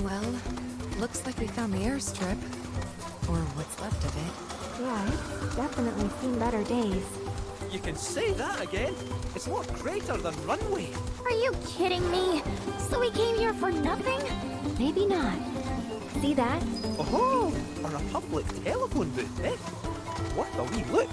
Well, looks like we found the airstrip. Or what's left of it. Yeah, it's definitely seen better days. You can say that again. It's a lot greater than runway. Are you kidding me? So we came here for nothing? Maybe not. See that? Oh, a Republic telephone booth, eh? Worth a wee look.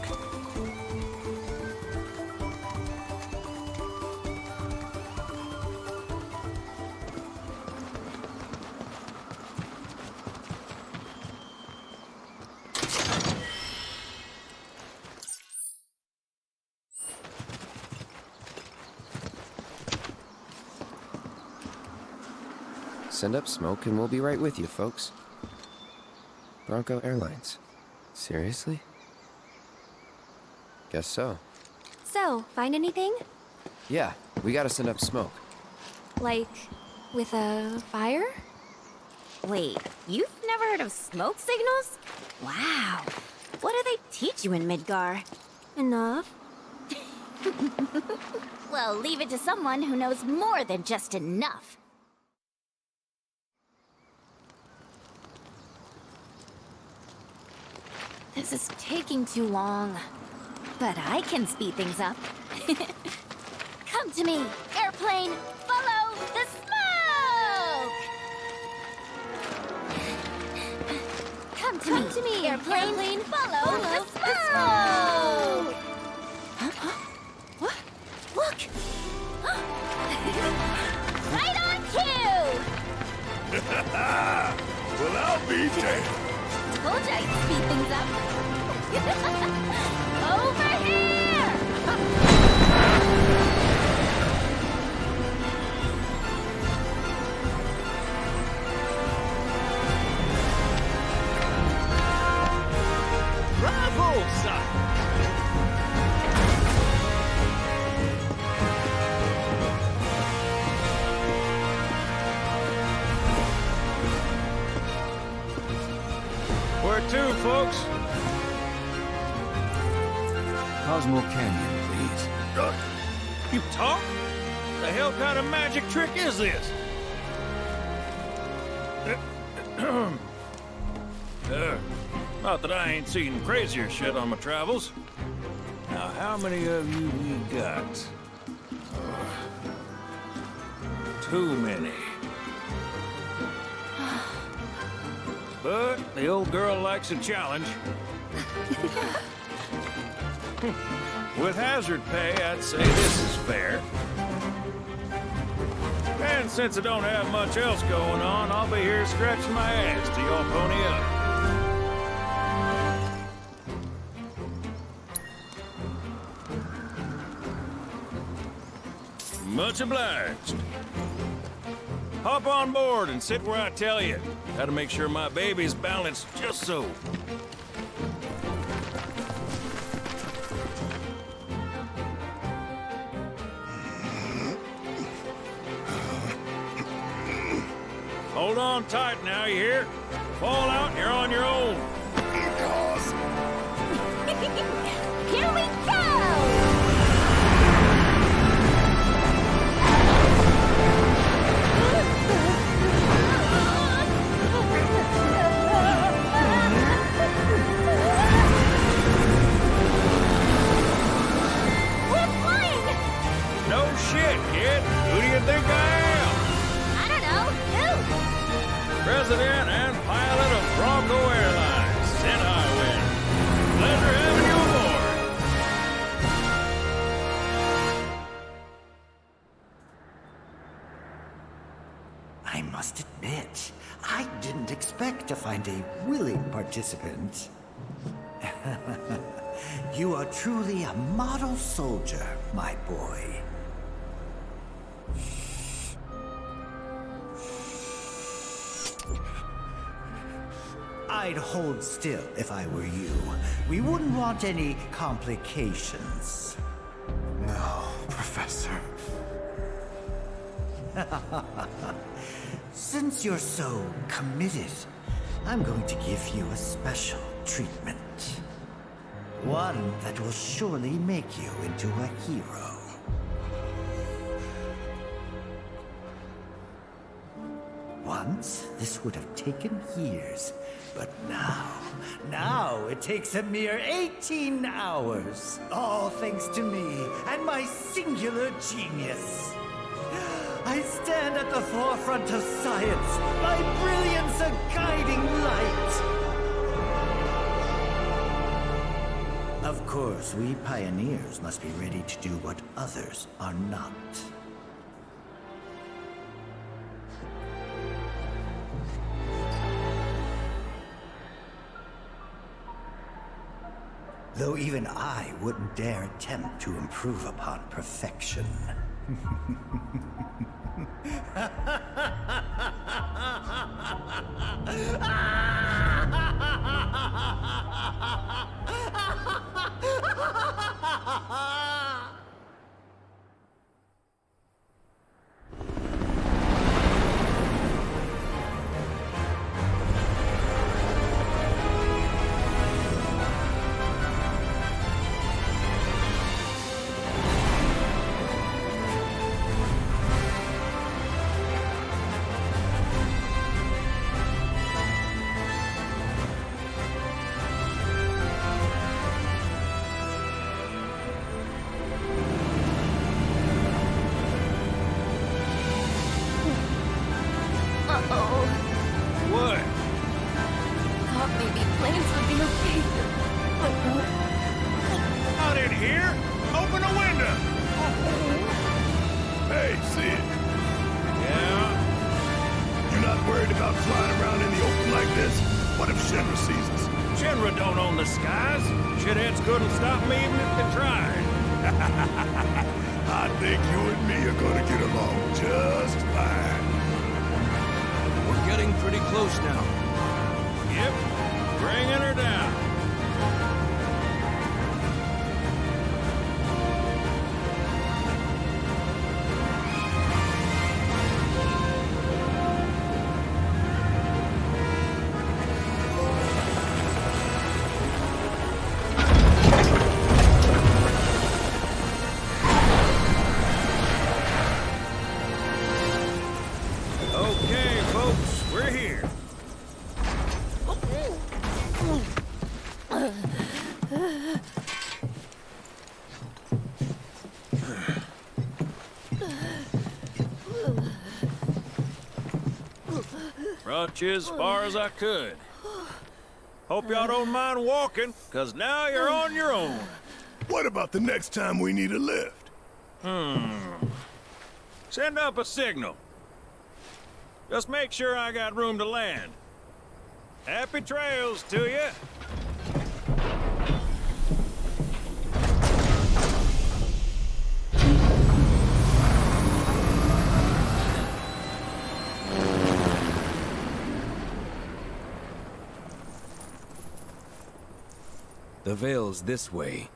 Send up smoke and we'll be right with you, folks. Bronco Airlines. Seriously? Guess so. So, find anything? Yeah, we gotta send up smoke. Like, with a fire? Wait, you've never heard of smoke signals? Wow. What do they teach you in Midgar? Enough. Well, leave it to someone who knows more than just enough. This is taking too long. But I can speed things up. Come to me, airplane! Follow the smoke! Come to me, airplane! Follow the smoke! Huh? What? Look! Right on cue! Well, I'll be damned. Told you I'd speed things up. Over here! Bravo, son! Where to, folks? Cosmo Canyon, please. You talk? The hell kind of magic trick is this? Not that I ain't seen crazier shit on my travels. Now, how many of you we got? Too many. But the old girl likes a challenge. With hazard pay, I'd say this is fair. And since I don't have much else going on, I'll be here scratching my ass till y'all pony up. Much obliged. Hop on board and sit where I tell you. Gotta make sure my baby's balanced just so. Hold on tight now, you hear? Fall out and you're on your own. Here we go! We're flying! No shit, kid. Who do you think I am? I don't know. Who? President and pilot of Bronco Airlines, St. Highwind. Pleasure having you aboard. I must admit, I didn't expect to find a willing participant. You are truly a model soldier, my boy. I'd hold still if I were you. We wouldn't want any complications. No, Professor. Since you're so committed, I'm going to give you a special treatment. One that will surely make you into a hero. Once, this would have taken years. But now it takes a mere 18 hours. All thanks to me and my singular genius. I stand at the forefront of science, my brilliance a guiding light. Of course, we pioneers must be ready to do what others are not. Though even I wouldn't dare attempt to improve upon perfection. What? Thought maybe planes would be okay. But no. Out in here? Open a window! Hey, Sid, Yeah? you're not worried about flying around in the open like this? What if Shinra sees us? Shinra don't own the skies. Shitheads couldn't stop me even if they tried. I think you and me are gonna get along just fine. We're getting pretty close now. Yep. Bringing her down. Okay, folks, we're here. Brought you as far as I could. Hope y'all don't mind walking, 'cause now you're on your own. What about the next time we need a lift? Send up a signal. Just make sure I got room to land. Happy trails to you. The Veil's this way.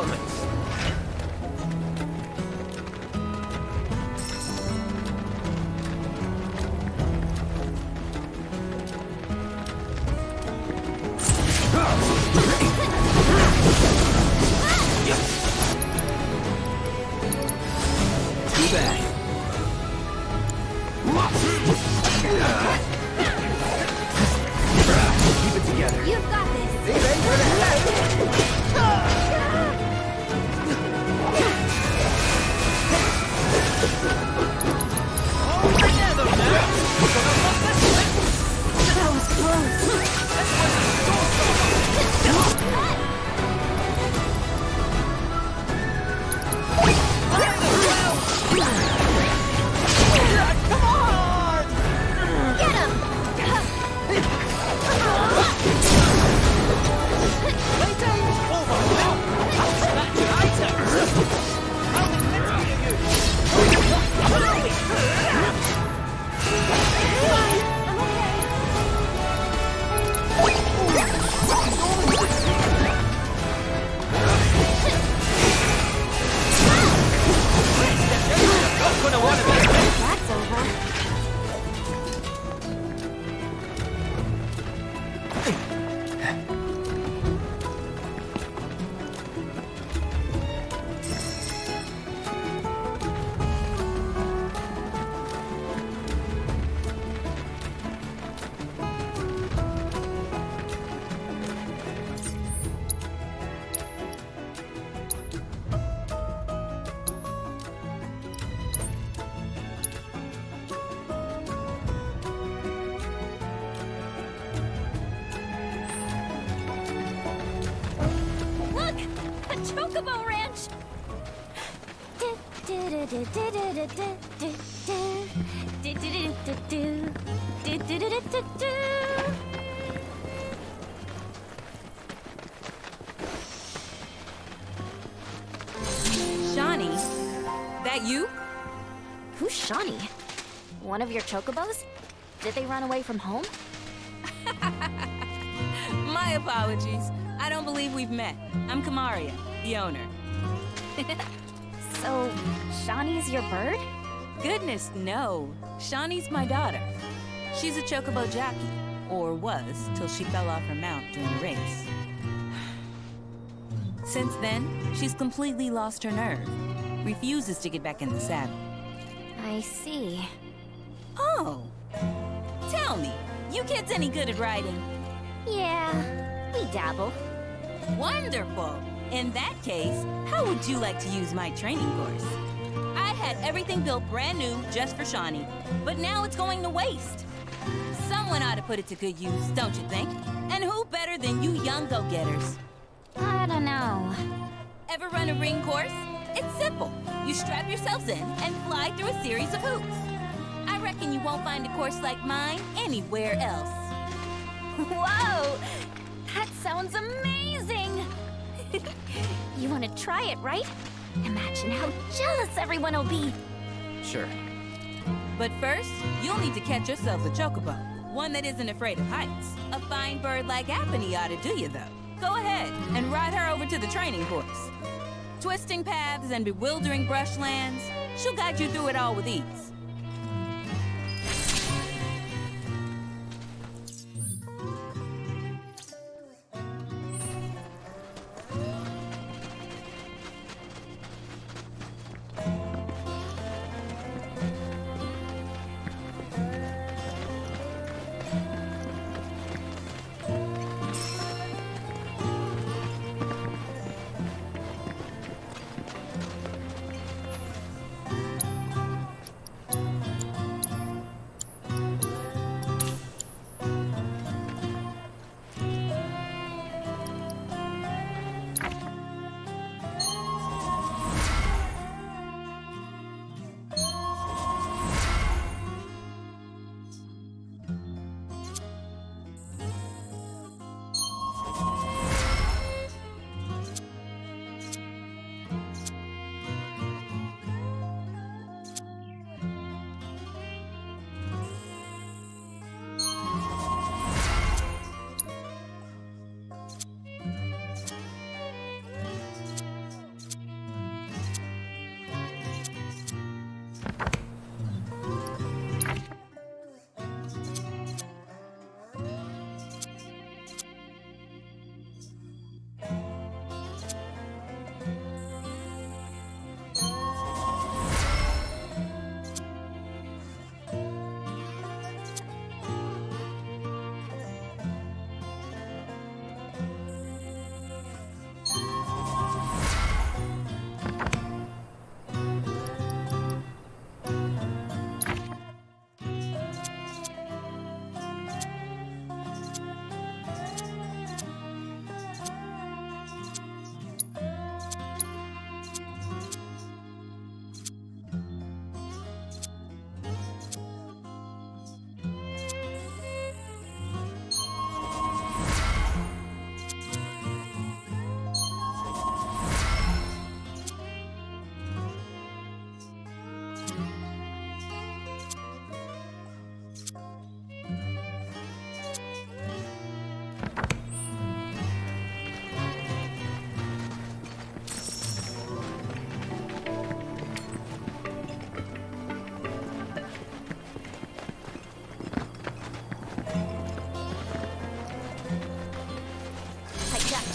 elements. Too bad. Keep it together. You've got this. That was close. Get him! That's over. Look! A chocobo ranch! Shawnee, that you? Who's Shawnee? One of your chocobos? Did they run away from home? My apologies. I don't believe we've met. I'm Kamaria, the owner. So, Shawnee's your bird? Goodness, no. Shawnee's my daughter. She's a chocobo jockey, or was, till she fell off her mount during a race. Since then, she's completely lost her nerve. Refuses to get back in the saddle. I see. Oh! Tell me, you kids any good at riding? Yeah, we dabble. Wonderful! In that case, how would you like to use my training course? I had everything built brand new just for Shawnee, but now it's going to waste. Someone ought to put it to good use, don't you think? And who better than you young go-getters? I don't know. Ever run a ring course? It's simple. You strap yourselves in and fly through a series of hoops. I reckon you won't find a course like mine anywhere else. Whoa! That sounds amazing! You want to try it, right? Imagine how jealous everyone will be. Sure. But first, you'll need to catch yourself a chocobo. One that isn't afraid of heights. A fine bird like Apony ought to do you, though. Go ahead and ride her over to the training course. Twisting paths and bewildering brushlands, she'll guide you through it all with ease.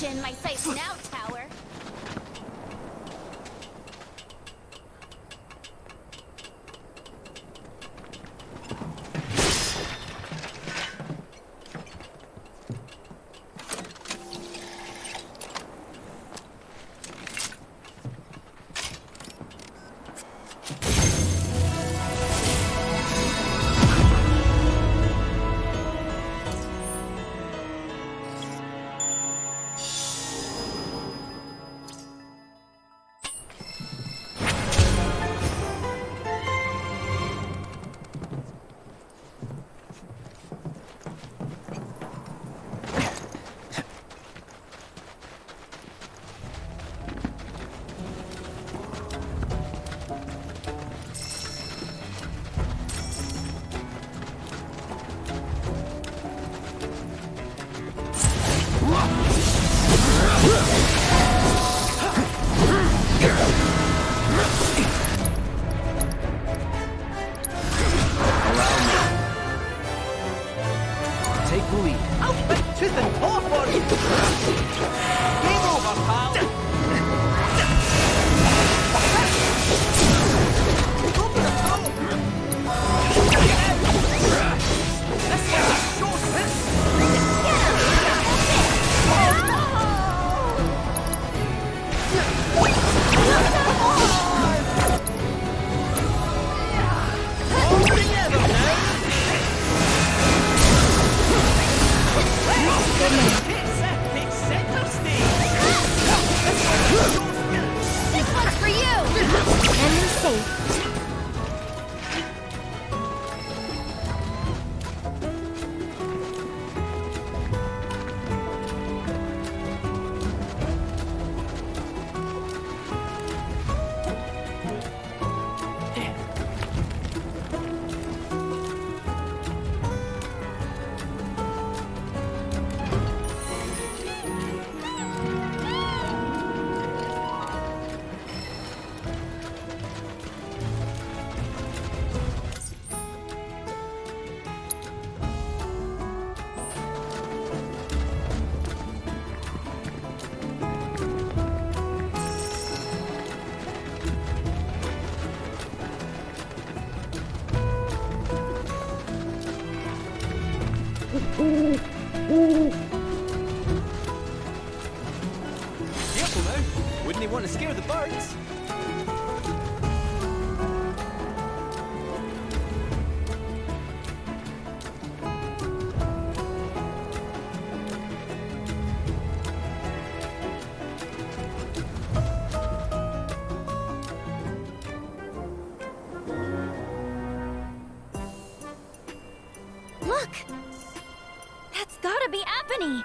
in my sights now, tower. Take the lead. I'll fight tooth and claw for you. Game over, pal. Go for the throat. This one's a show, sis. All together now. Take center stage. This one's for you! Enemy safe. Careful now. Wouldn't he want to scare the birds? Look! That's gotta be Apony!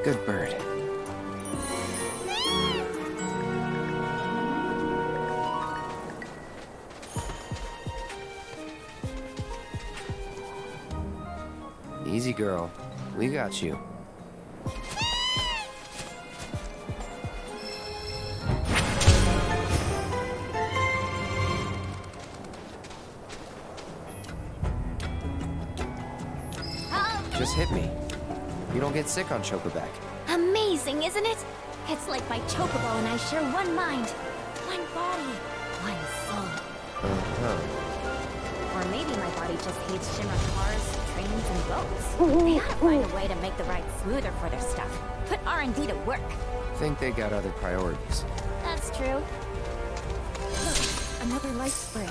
Good bird. Easy, girl. We got you. Just hit me. You don't get sick on Chocoback. Amazing, isn't it? It's like my chocobo and I share one mind, one body, one soul. Or maybe my body just hates Shinra cars, trains, and boats. They gotta find a way to make the ride smoother for their stuff. Put R&D to work. Think they got other priorities. That's true. Look, another life spring.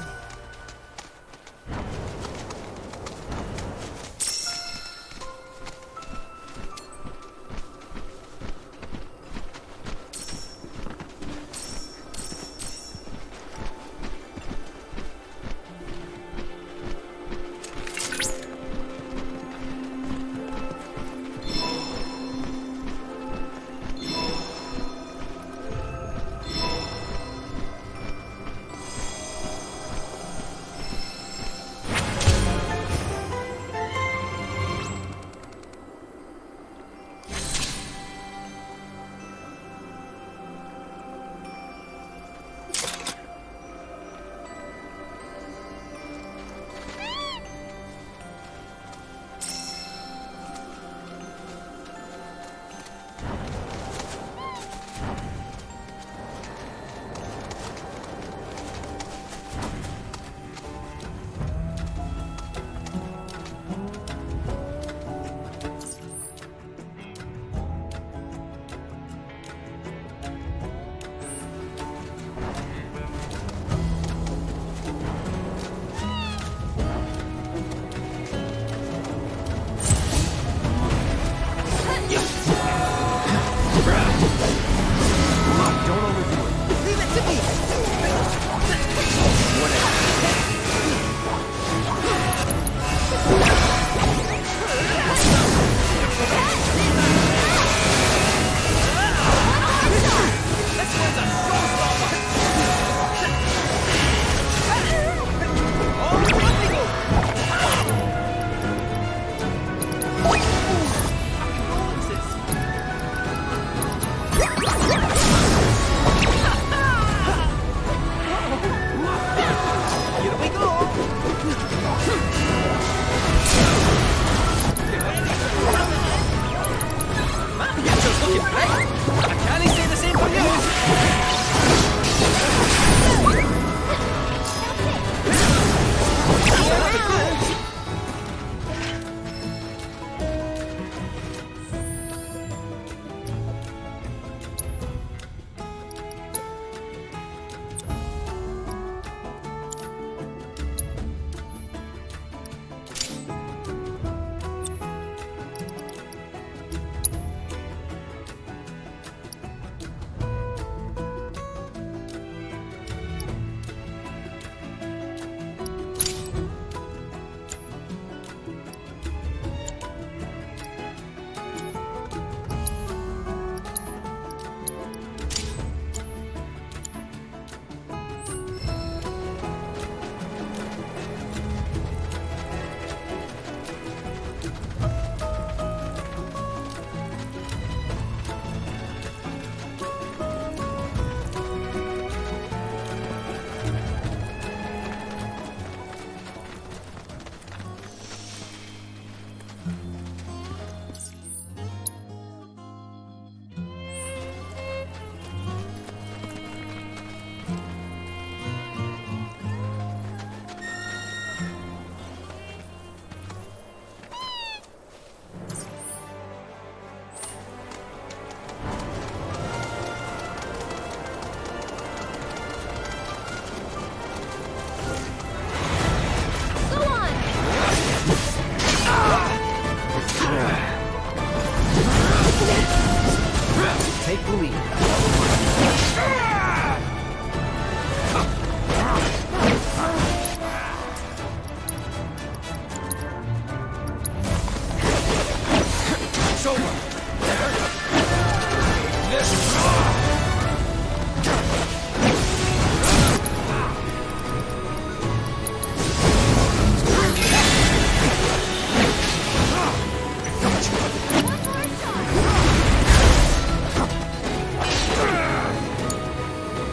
over.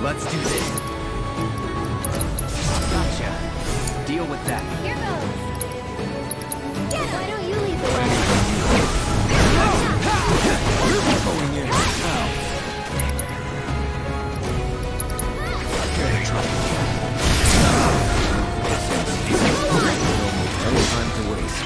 Let's do this. Gotcha. Deal with that. Here goes. Get him. Why don't you lead the way? Going in. No time to waste.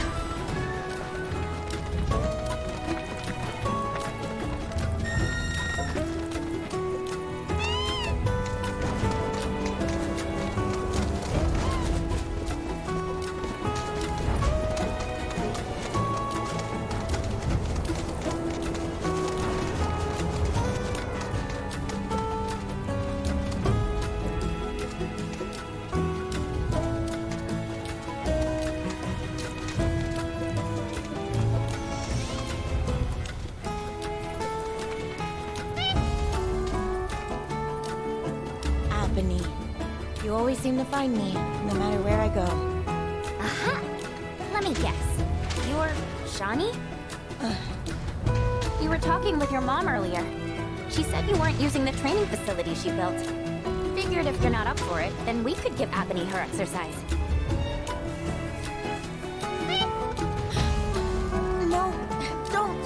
Ebony, you always seem to find me, no matter where I go. Aha! Let me guess. You're Shawnee? You were talking with your mom earlier. She said you weren't using the training facility she built. Figured if you're not up for it, then we could give Ebony her exercise. No, don't.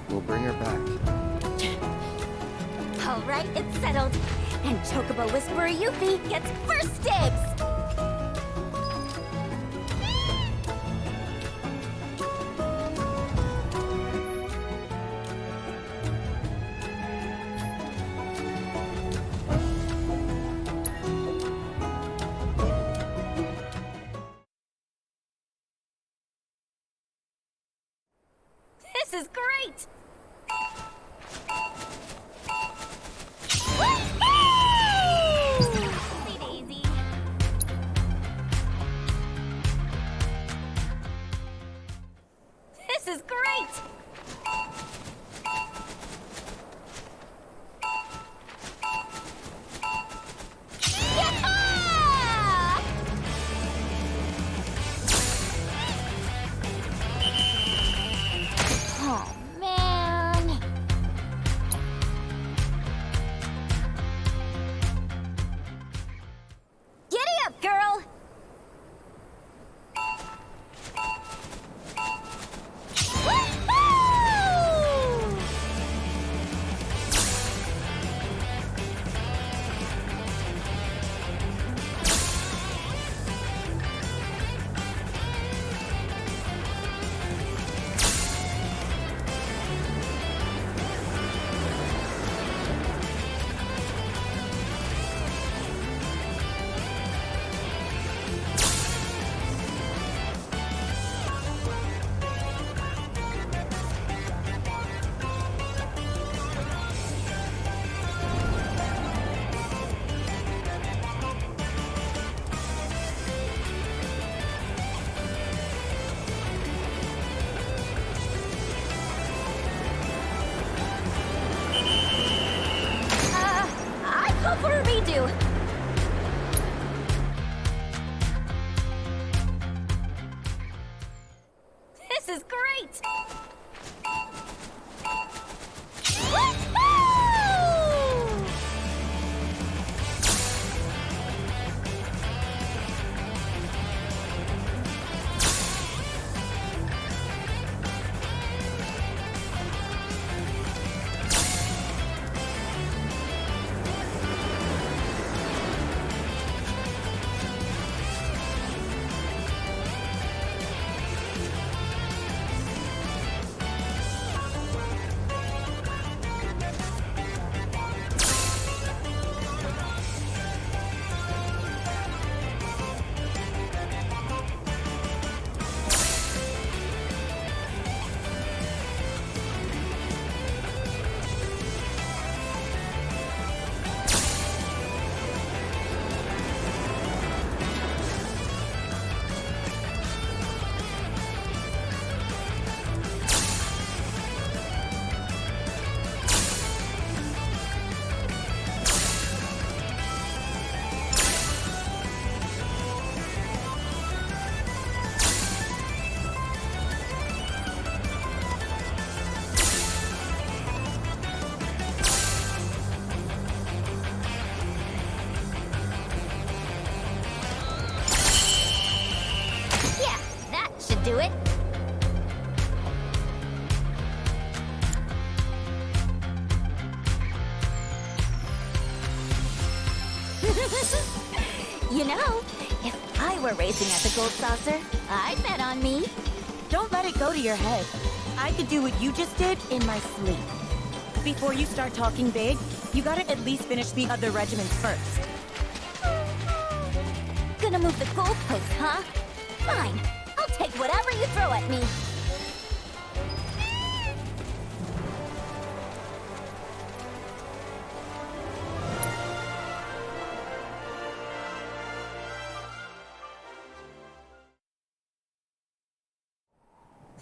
We'll bring her back. All right, it's settled. And Chocobo Whisperer Yuffie gets first dibs! This is great! Woohoo! Daisy. This is great! Yeah! Oh, man. Giddy up, girl! Woo-hoo! I call for a redo. This is great! Woo-hoo! should do it. You know, if I were racing at the Gold Saucer, I'd bet on me. Don't let it go to your head. I could do what you just did in my sleep. Before you start talking big, you gotta at least finish the other regiments first. Gonna move the goalpost, huh? Fine. I'll take whatever you throw at me.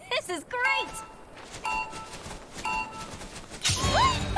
This is great! Woohoo!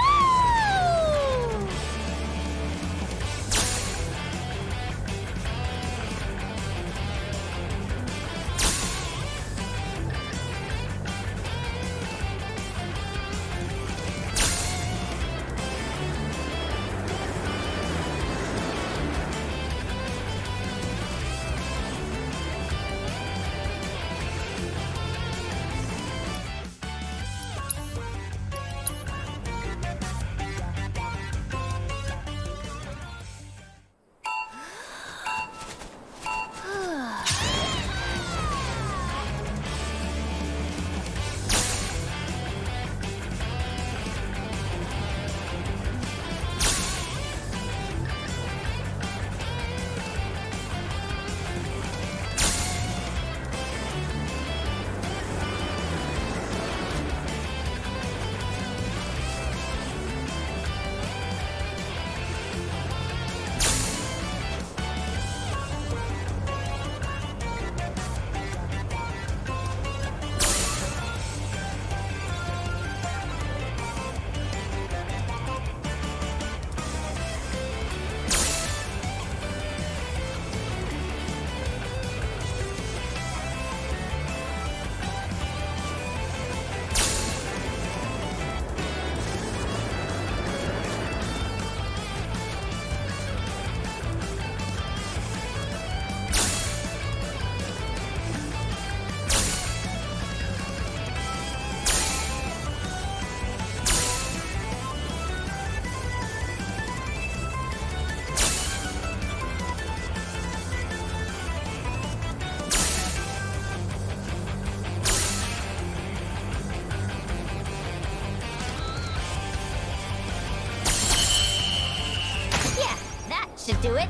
Should do it.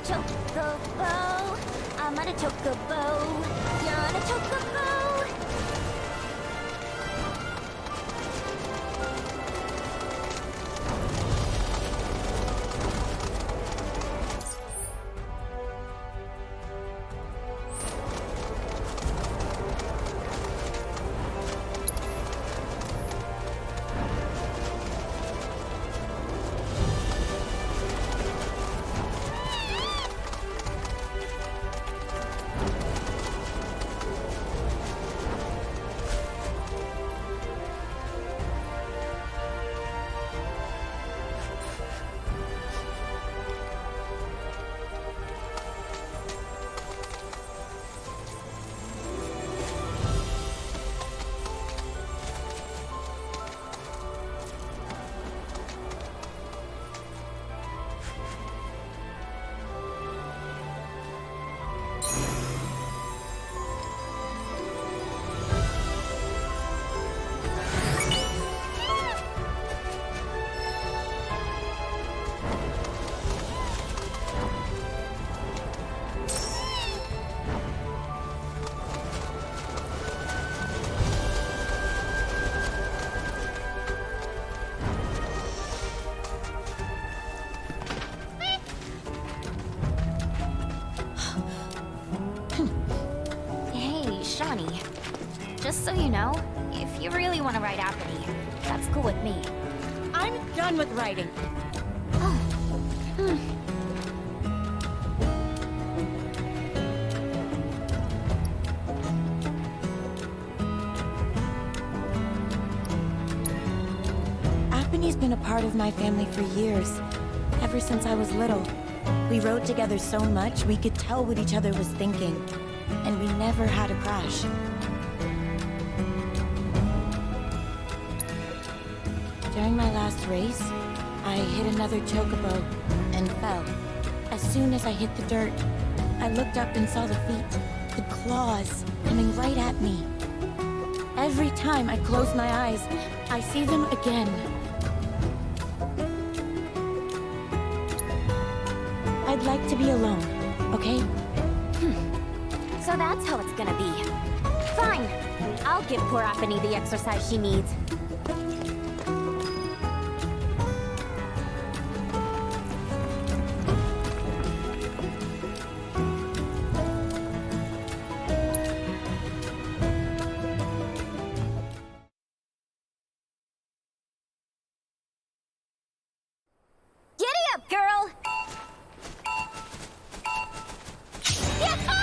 Chocobo. I'm on a chocobo. You're on a chocobo. Just so you know, if you really want to ride after me, that's cool with me. I'm done with writing. Cody's been a part of my family for years, ever since I was little. We rode together so much, we could tell what each other was thinking, and we never had a crash. During my last race, I hit another chocobo and fell. As soon as I hit the dirt, I looked up and saw the feet, the claws, coming right at me. Every time I close my eyes, I see them again. I'd like to be alone, okay? So that's how it's gonna be. Fine. I'll give poor Aphany the exercise she needs. Giddy up, girl! Yah-ha!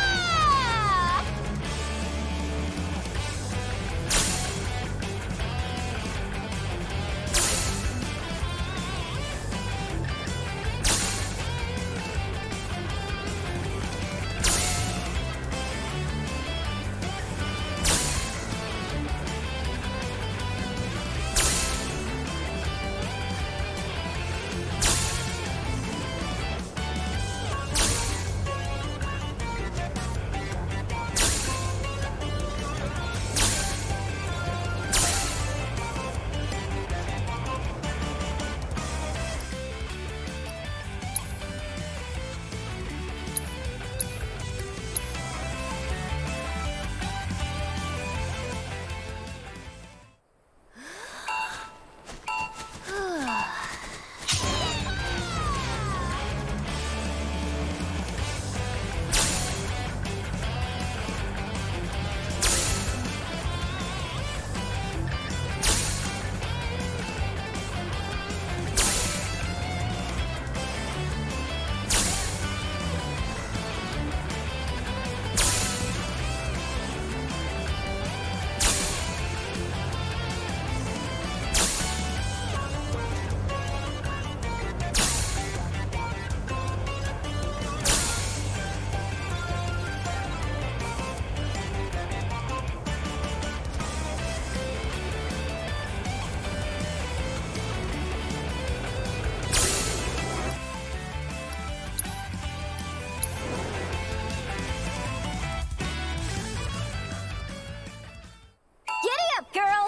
Giddy up, girl!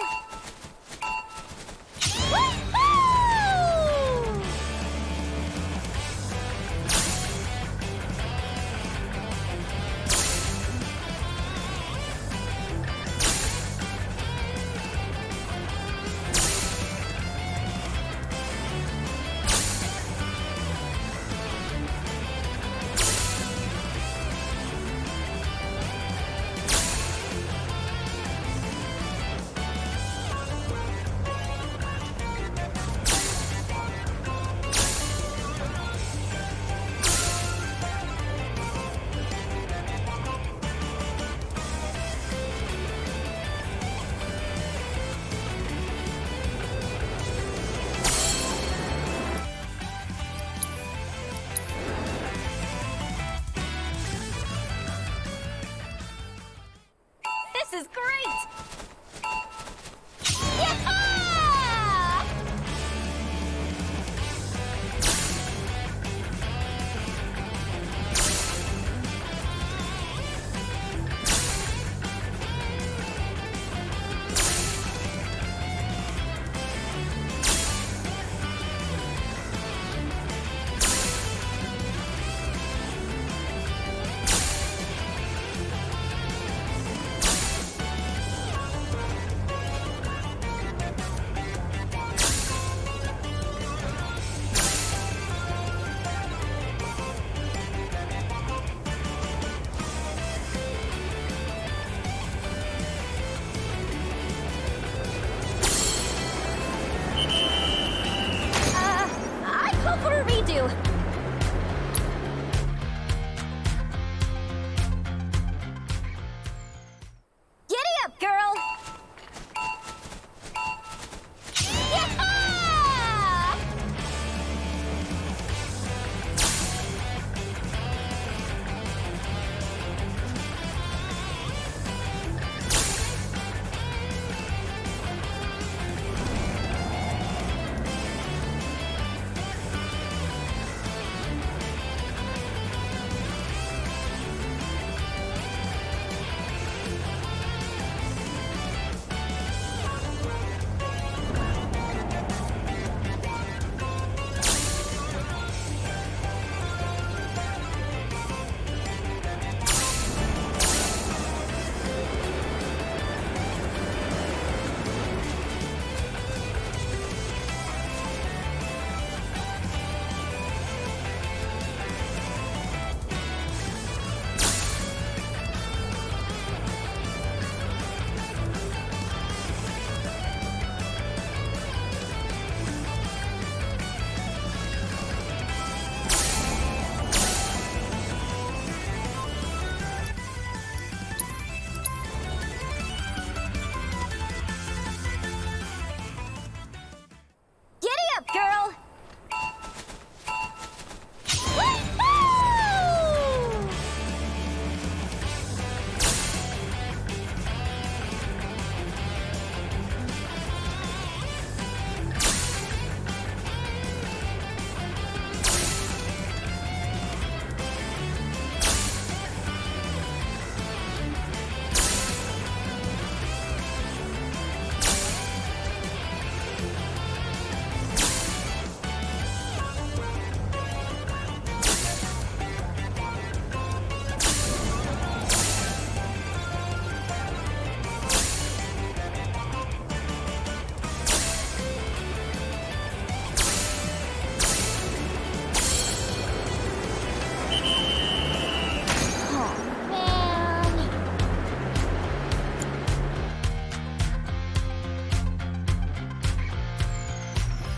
Woo-hoo! This is great! Yah-ha!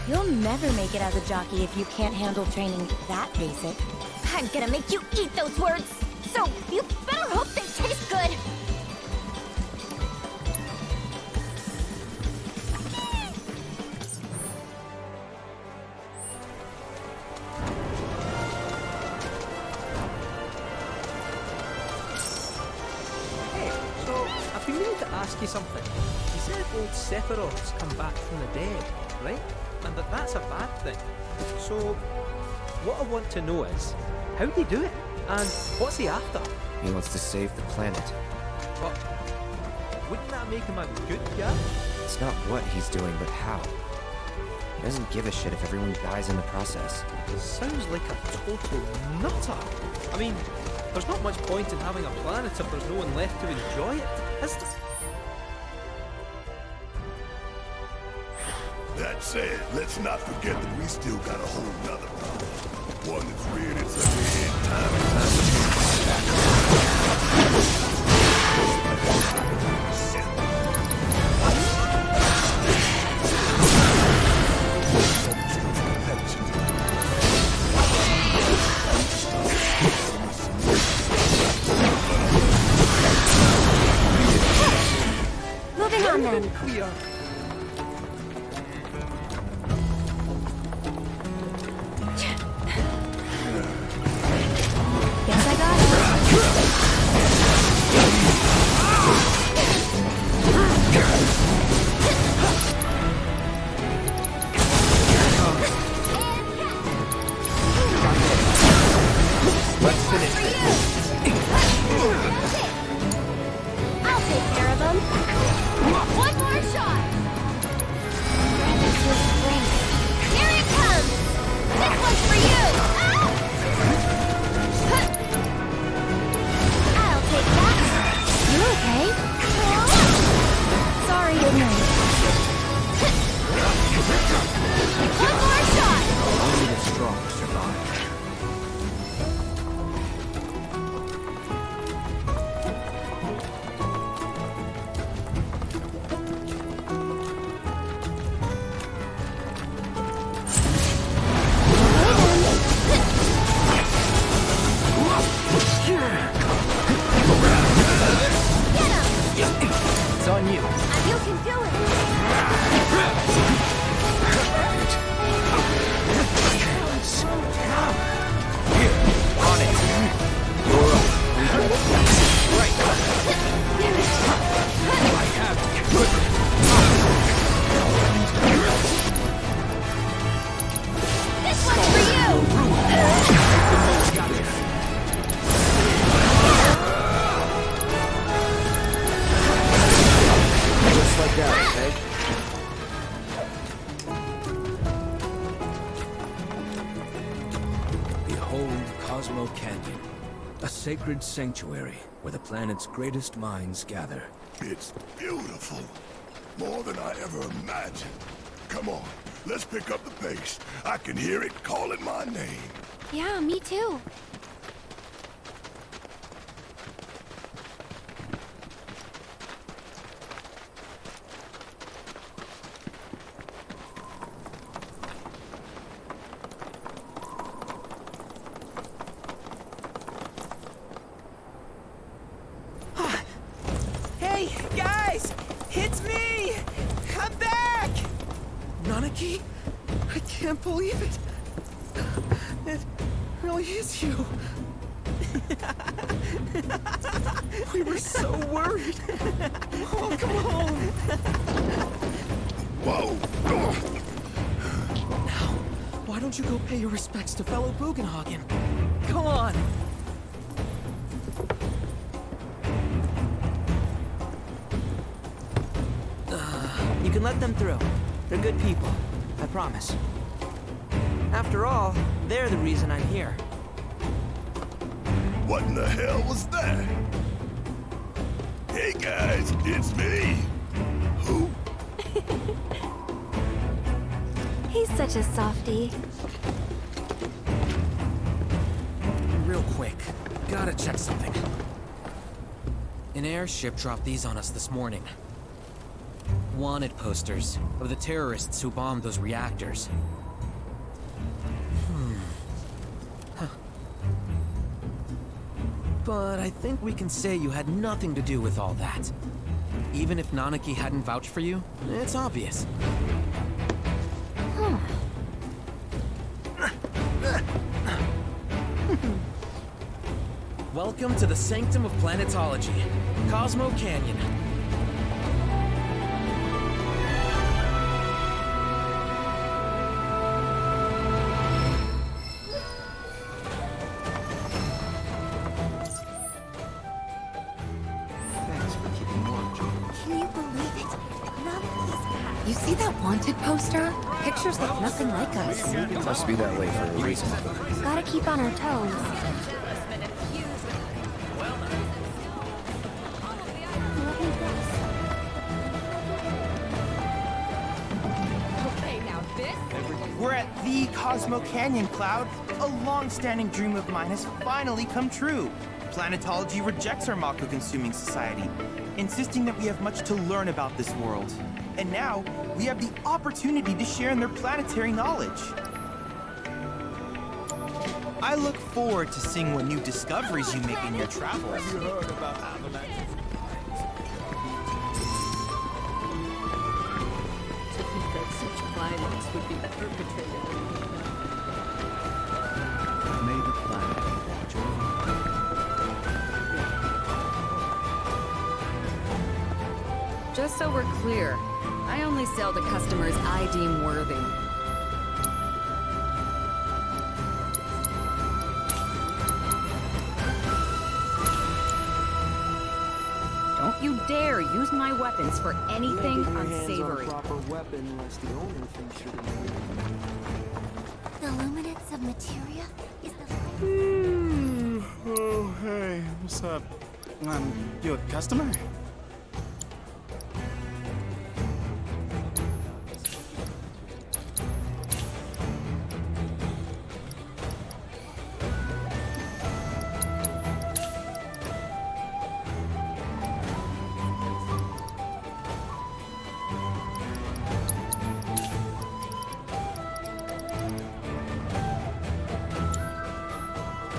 You'll never make it as a jockey if you can't handle training that basic. I'm gonna make you eat those words! So, you better hope they taste good! Hey, so I've been meaning to ask you something. You said old Sephiroth's come back from the dead, right? And that's a bad thing. So, what I want to know is, how'd he do it? And what's he after? He wants to save the planet. But wouldn't that make him a good guy? It's not what he's doing, but how. He doesn't give a shit if everyone dies in the process. Sounds like a total nutter. I mean, there's not much point in having a planet if there's no one left to enjoy it, is there? That said, let's not forget that we still got a whole nother problem. One that's reared its ugly head time and time Moving on then. We are. Guess I got Let's finish this. I'll take care of them. One more shot. Here it comes. This one's for you. I'll take that. You okay? Sorry, ignorant. One more shot. Only the strong survive. It's on you. You can do it. On it. You're up. Right. I have it. This one's for you. Got it. Just like that, okay? Behold Cosmo Canyon, a sacred sanctuary where the planet's greatest minds gather. It's beautiful. More than I ever imagined. Come on, let's pick up the pace. I can hear it calling my name. Yeah, me too. Hey, guys! It's me! I'm back! Nanaki? I can't believe it! It really is you! We were so worried! Oh, come on! Whoa! Now, why don't you go pay your respects to fellow Bugenhagen? Come on! You can let them through. They're good people. I promise. After all, they're the reason I'm here. What in the hell was that? Hey guys, it's me. Who? He's such a softie. Real quick, gotta check something. An airship dropped these on us this morning. wanted posters of the terrorists who bombed those reactors. But I think we can say you had nothing to do with all that. Even if Nanaki hadn't vouched for you, it's obvious. Welcome to the Sanctum of Planetology, Cosmo Canyon. Can you believe it? You see that wanted poster? Pictures look nothing like us. Must be that way for a reason. Gotta keep on our toes. Let me guess. We're at the Cosmo Canyon, Cloud. A long-standing dream of mine has finally come true. Planetology rejects our Mako-consuming society, insisting that we have much to learn about this world. And now, we have the opportunity to share in their planetary knowledge. I look forward to seeing what new discoveries you make in your travels. Have you heard about avalanches? To think that such violence would be perpetrated. May the planet watch over you. Just so we're clear, I only sell to customers I deem worthy. Don't you dare use my weapons for anything unsavory. The luminance of materia is the... Oh, hey, what's up? You a customer?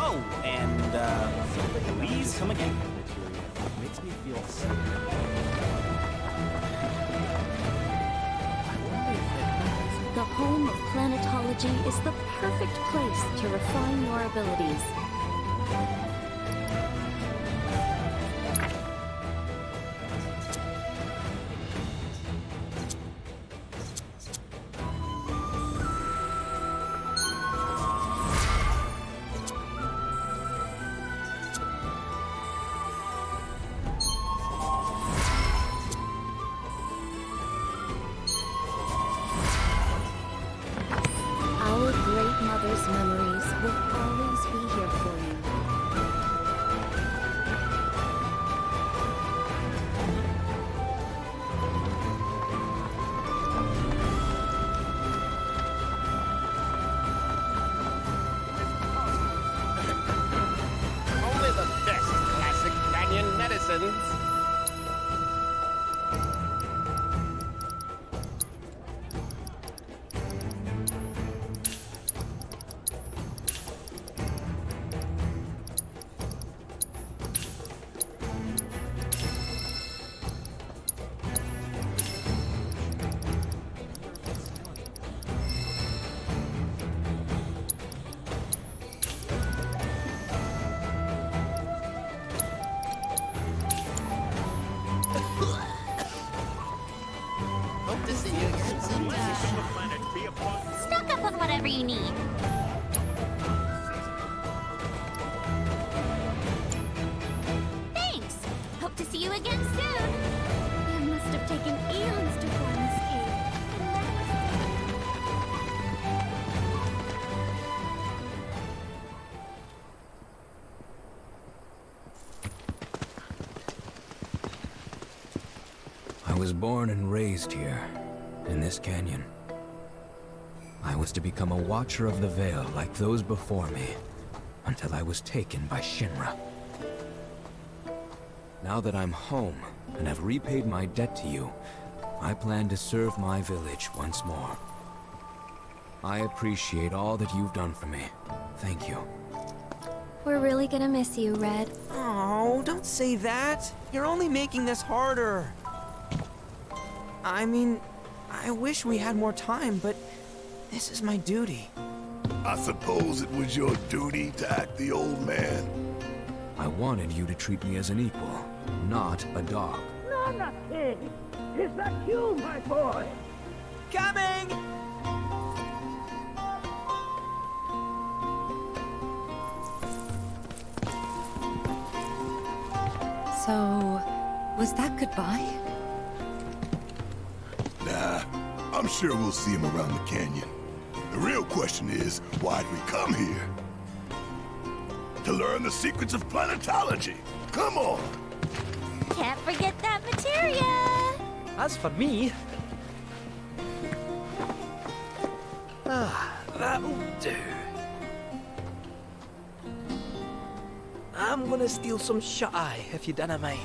Oh, and, please come again. Makes me feel sick. The home of planetology is the perfect place to refine your abilities. Our great mother's memories will always be here for you. Only the best classic canyon medicines. Hope to see you again sometime. Stock up on whatever you need. Thanks! Hope to see you again soon. It must have taken eons to form this cave. I was born and raised here, in this canyon. I was to become a watcher of the Veil like those before me, until I was taken by Shinra. Now that I'm home, and have repaid my debt to you, I plan to serve my village once more. I appreciate all that you've done for me. Thank you. We're really gonna miss you, Red. Oh, don't say that. You're only making this harder. I mean, I wish we had more time, but this is my duty. I suppose it was your duty to act the old man. I wanted you to treat me as an equal, not a dog. Nanaki! Is that you, my boy? Coming! So, was that goodbye? Nah, I'm sure we'll see him around the canyon. The real question is, why'd we come here? To learn the secrets of planetology. Come on! Can't forget that materia! As for me... that'll do. I'm gonna steal some shut-eye, if you don't mind.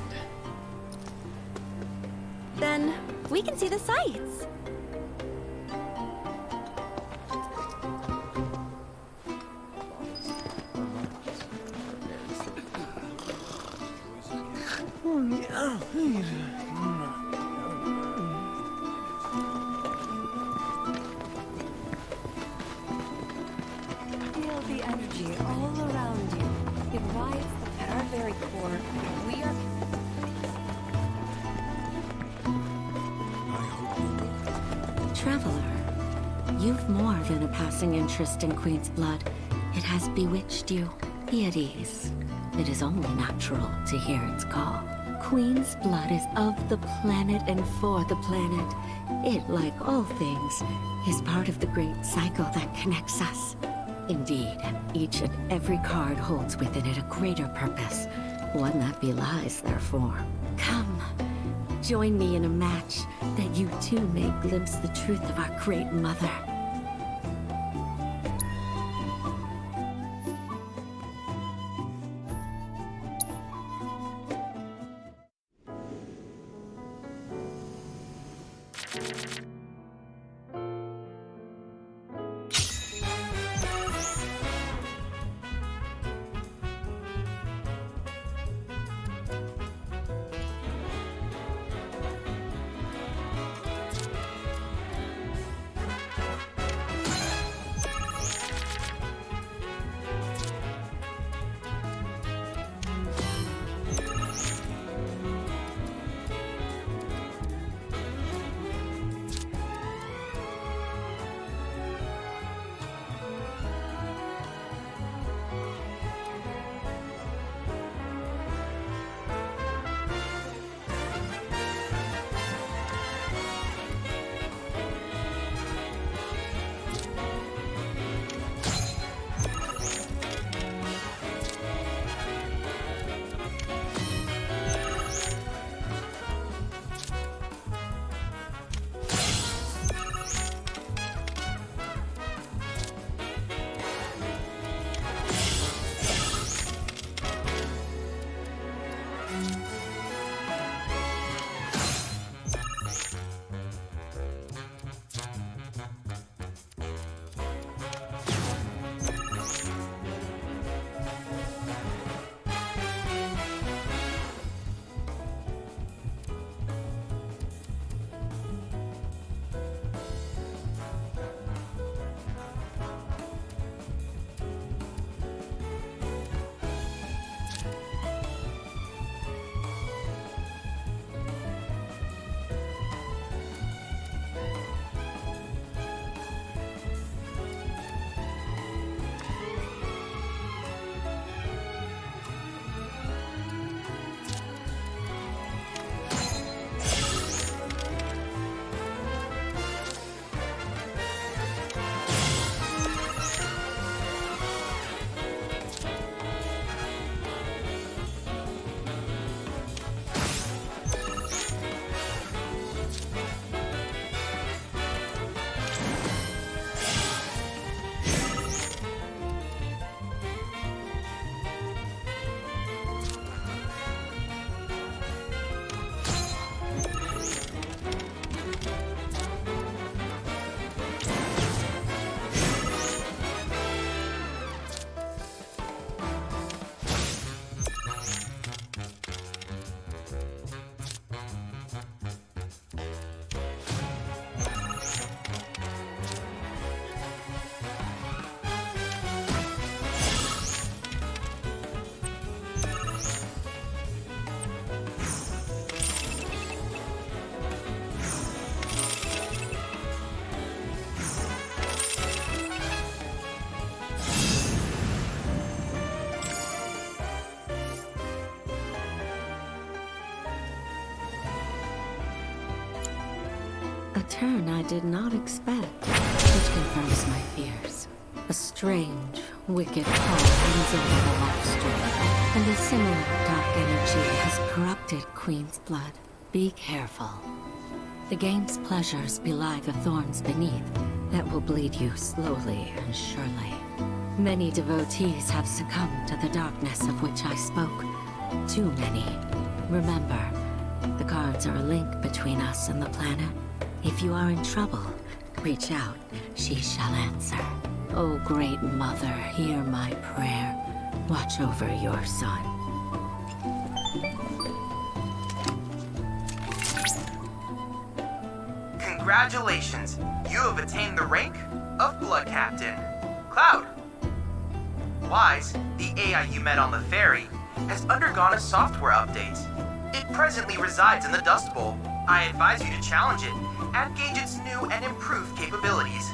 Then we can see the sights. Feel the energy all around you. It rides at our very core. We are... Traveler, you've more than a passing interest in Queen's blood. It has bewitched you. Be at ease. It is only natural to hear its call. Queen's blood is of the planet and for the planet. It, like all things, is part of the great cycle that connects us. Indeed, each and every card holds within it a greater purpose, one that belies their form. Come, join me in a match that you too may glimpse the truth of our great mother. turn I did not expect, which confirms my fears. A strange, wicked power hangs over the life story, and a similar dark energy has corrupted Queen's blood. Be careful. The game's pleasures belie the thorns beneath that will bleed you slowly and surely. Many devotees have succumbed to the darkness of which I spoke. Too many. Remember, the cards are a link between us and the planet. If you are in trouble, reach out. She shall answer. O great mother, hear my prayer. Watch over your son. Congratulations! You have attained the rank of Blood Captain. Cloud! Wise, the AI you met on the ferry, has undergone a software update. It presently resides in the Dust Bowl. I advise you to challenge it and gauge its new and improved capabilities.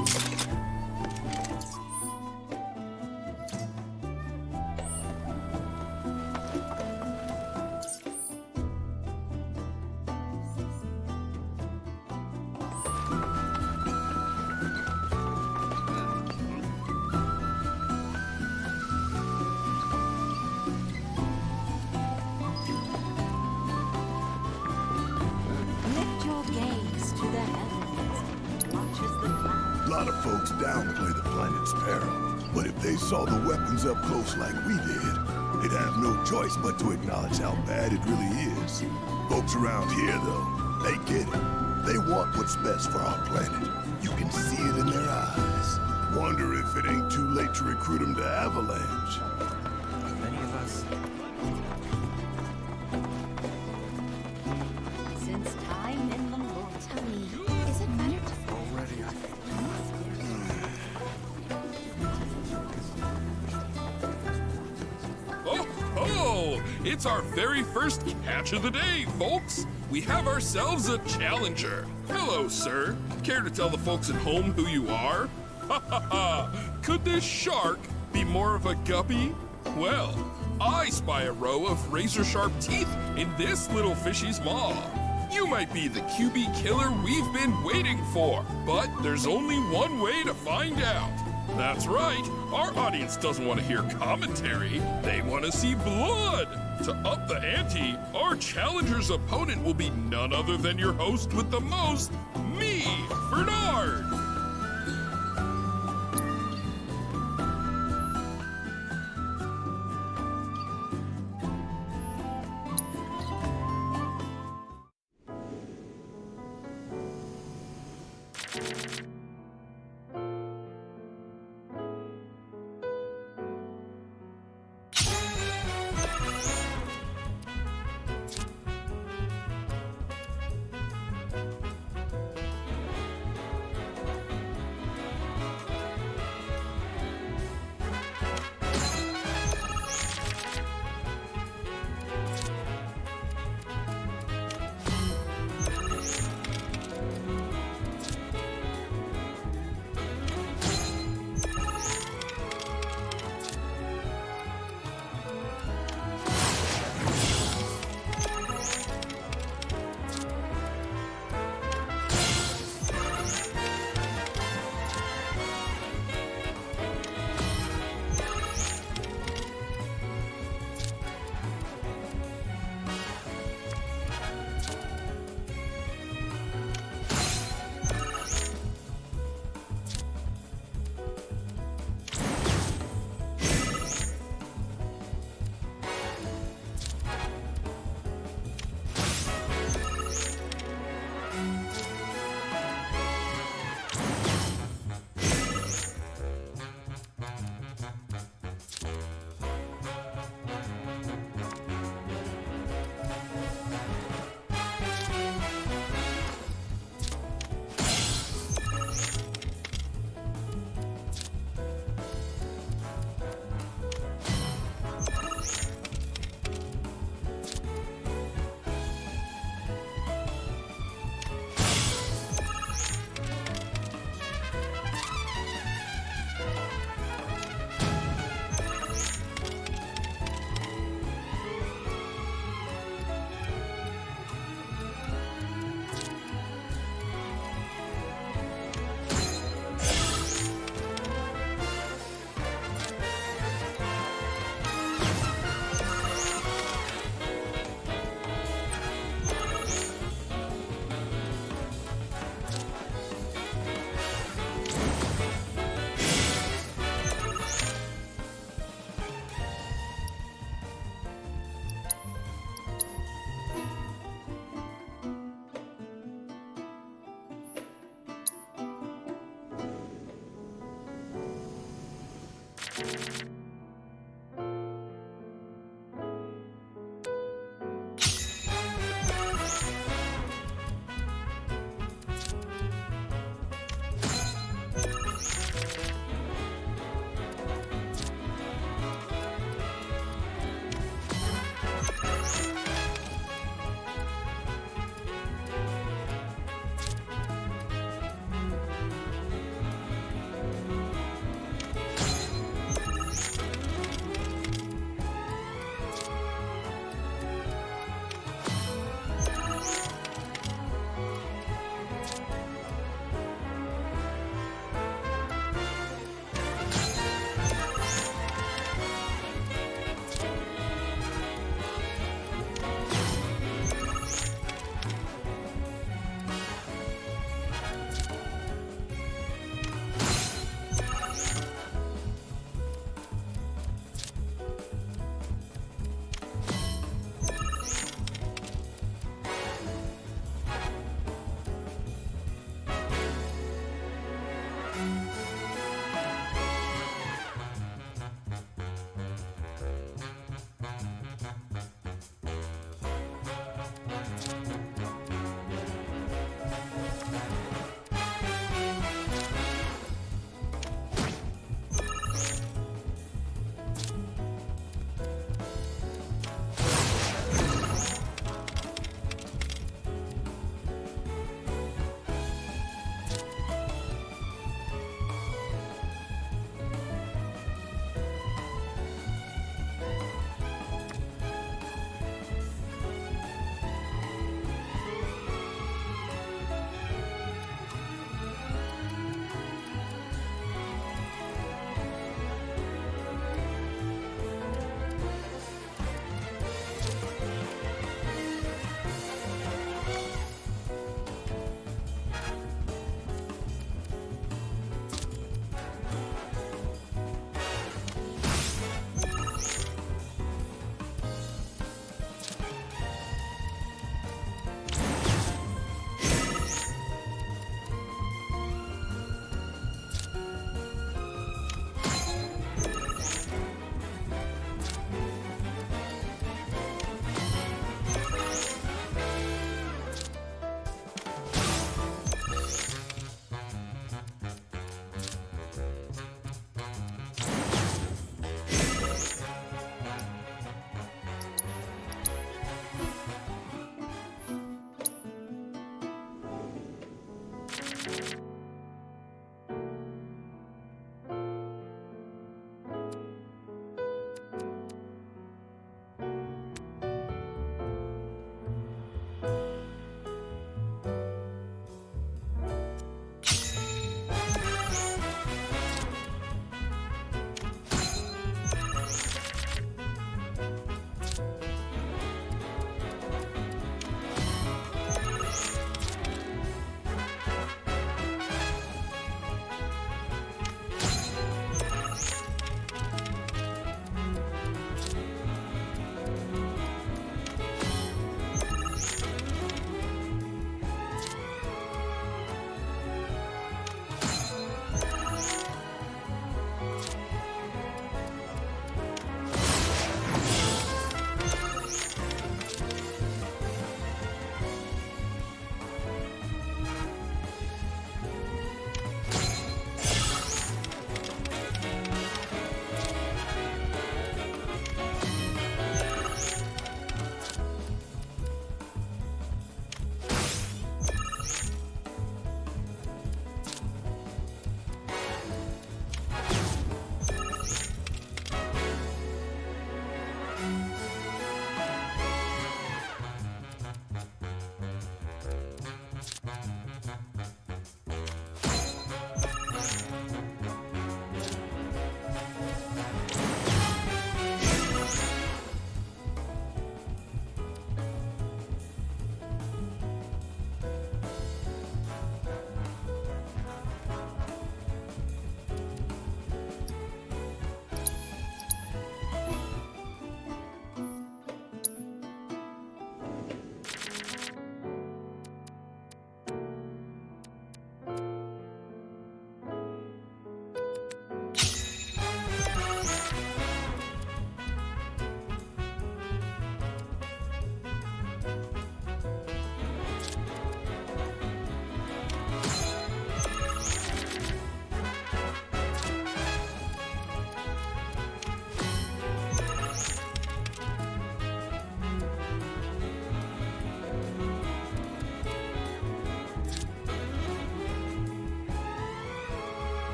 Lift your gaze to the heavens. Watch as the clouds. A lot of folks downplay the planet's peril, but if they saw the weapons up close like we did, they'd have no choice but to acknowledge how bad it really is. Folks around here, though, they get it. They want what's best for our planet. You can see it in their eyes. Wonder if it ain't too late to recruit them to Avalanche. Many of us. Since time immemorial. Tell me, is it better to... Already, I Oh, oh! It's our very first catch of the day, folks! We have ourselves a challenger. Hello, sir. Care to tell the folks at home who you are? Ha ha ha! Could this shark be more of a guppy? Well, I spy a row of razor-sharp teeth in this little fishy's maw. You might be the QB killer we've been waiting for, but there's only one way to find out. That's right, our audience doesn't want to hear commentary, they want to see blood. To up the ante, our challenger's opponent will be none other than your host with the most, me, Bernard.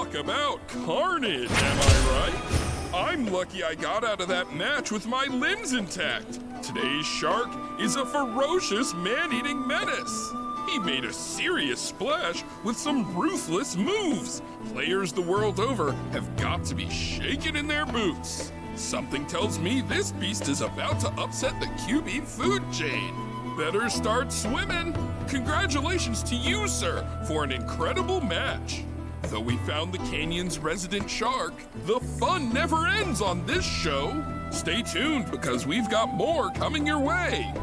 Talk about carnage, am I right? I'm lucky I got out of that match with my limbs intact. Today's shark is a ferocious man-eating menace. He made a serious splash with some ruthless moves. Players the world over have got to be shaken in their boots. Something tells me this beast is about to upset the QB food chain. Better start swimming. Congratulations to you, sir, for an incredible match. Though we found the canyon's resident shark, the fun never ends on this show. Stay tuned because we've got more coming your way.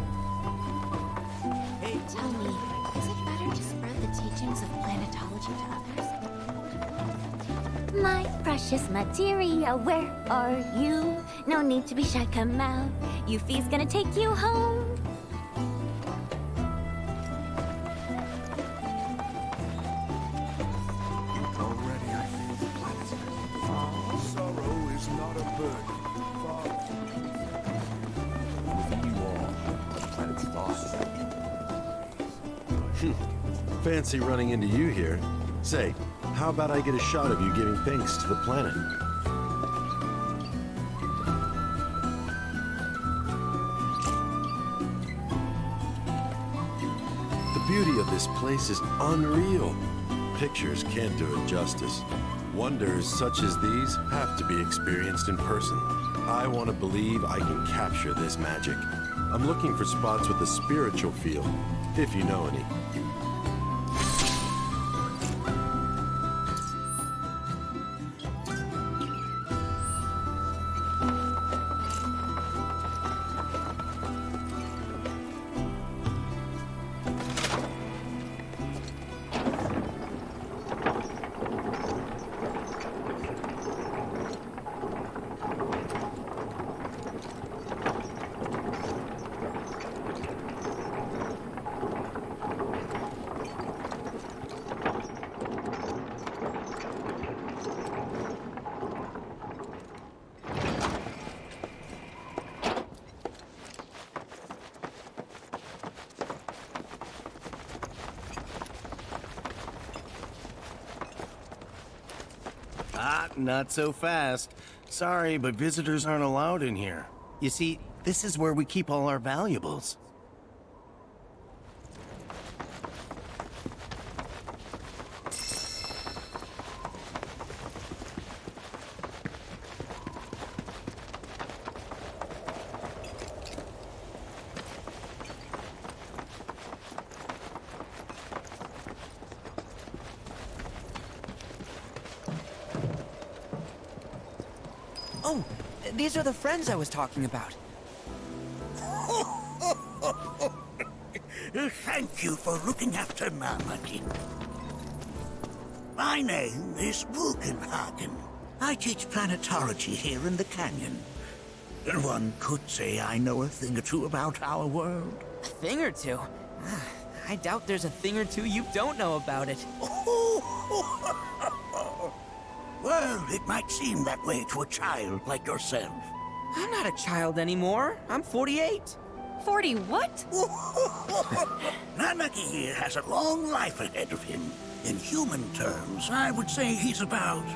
Tell me, is it better to spread the teachings of planetology to others? My precious materia, where are you? No need to be shy, come out. Yuffie's gonna take you home. Already I feel the planet's sorrow is not a burden. With you all, the planet's lost. Fancy running into you here. Say, how about I get a shot of you giving thanks to the planet? The beauty of this place is unreal. Pictures can't do it justice. Wonders such as these have to be experienced in person. I want to believe I can capture this magic. I'm looking for spots with a spiritual feel, if you know any. Not so fast. Sorry, but visitors aren't allowed in here. You see, this is where we keep all our valuables. Oh, these are the friends I was talking about. Thank you for looking after Marmaduke. My name is Vulcanhagen. I teach planetology here in the canyon. One could say I know a thing or two about our world. A thing or two? I doubt there's a thing or two you don't know about it. Well, it might seem that way to a child like yourself. I'm not a child anymore. I'm 48. 40 what? Nanaki here has a long life ahead of him. In human terms, I would say he's about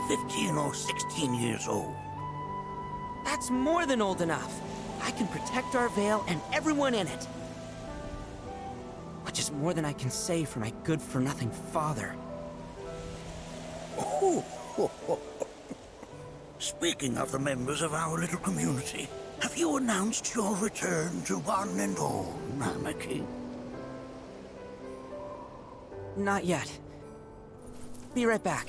15 or 16 years old. That's more than old enough. I can protect our Vale and everyone in it. Which is more than I can say for my good-for-nothing father. Speaking of the members of our little community, have you announced your return to one and all, Nanaki? Not yet. Be right back.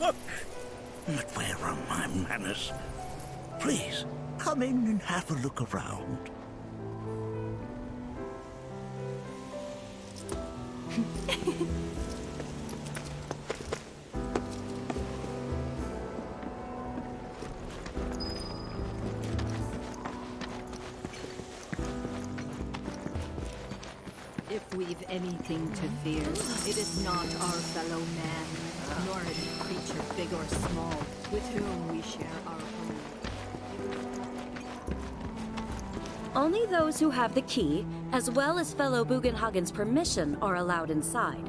But where are my manners? Please, come in and have a look around. If we've anything to fear, it is not our fellow man, nor any creature big or small, with whom we share our home. Only those who have the key, as well as fellow Bugenhagen's permission, are allowed inside.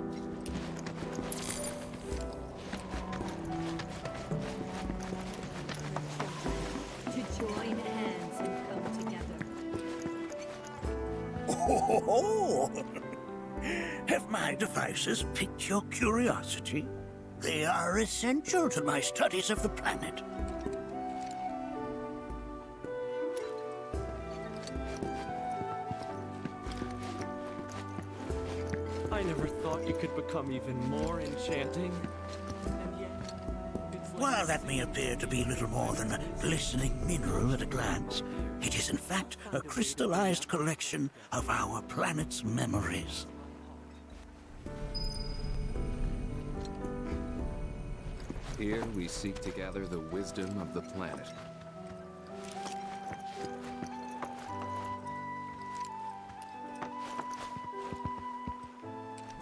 To join hands and come together. Oh, have my devices piqued your curiosity? They are essential to my studies of the planet. I never thought you could become even more enchanting. While that may appear to be little more than a glistening mineral at a glance, it is in fact a crystallized collection of our planet's memories. Here we seek to gather the wisdom of the planet.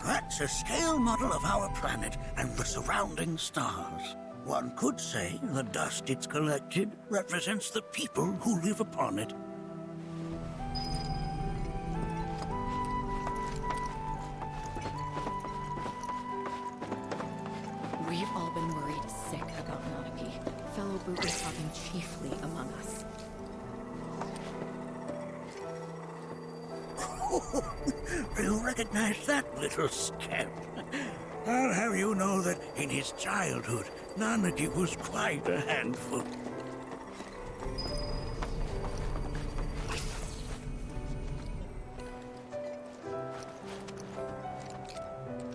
That's a scale model of our planet and the surrounding stars. One could say the dust it's collected represents the people who live upon it. We've all been worried sick about Monarchy, fellow Bugenhagen chiefly among us. You recognize that little scamp? I'll have you know that in his childhood, Nanaki was quite a handful.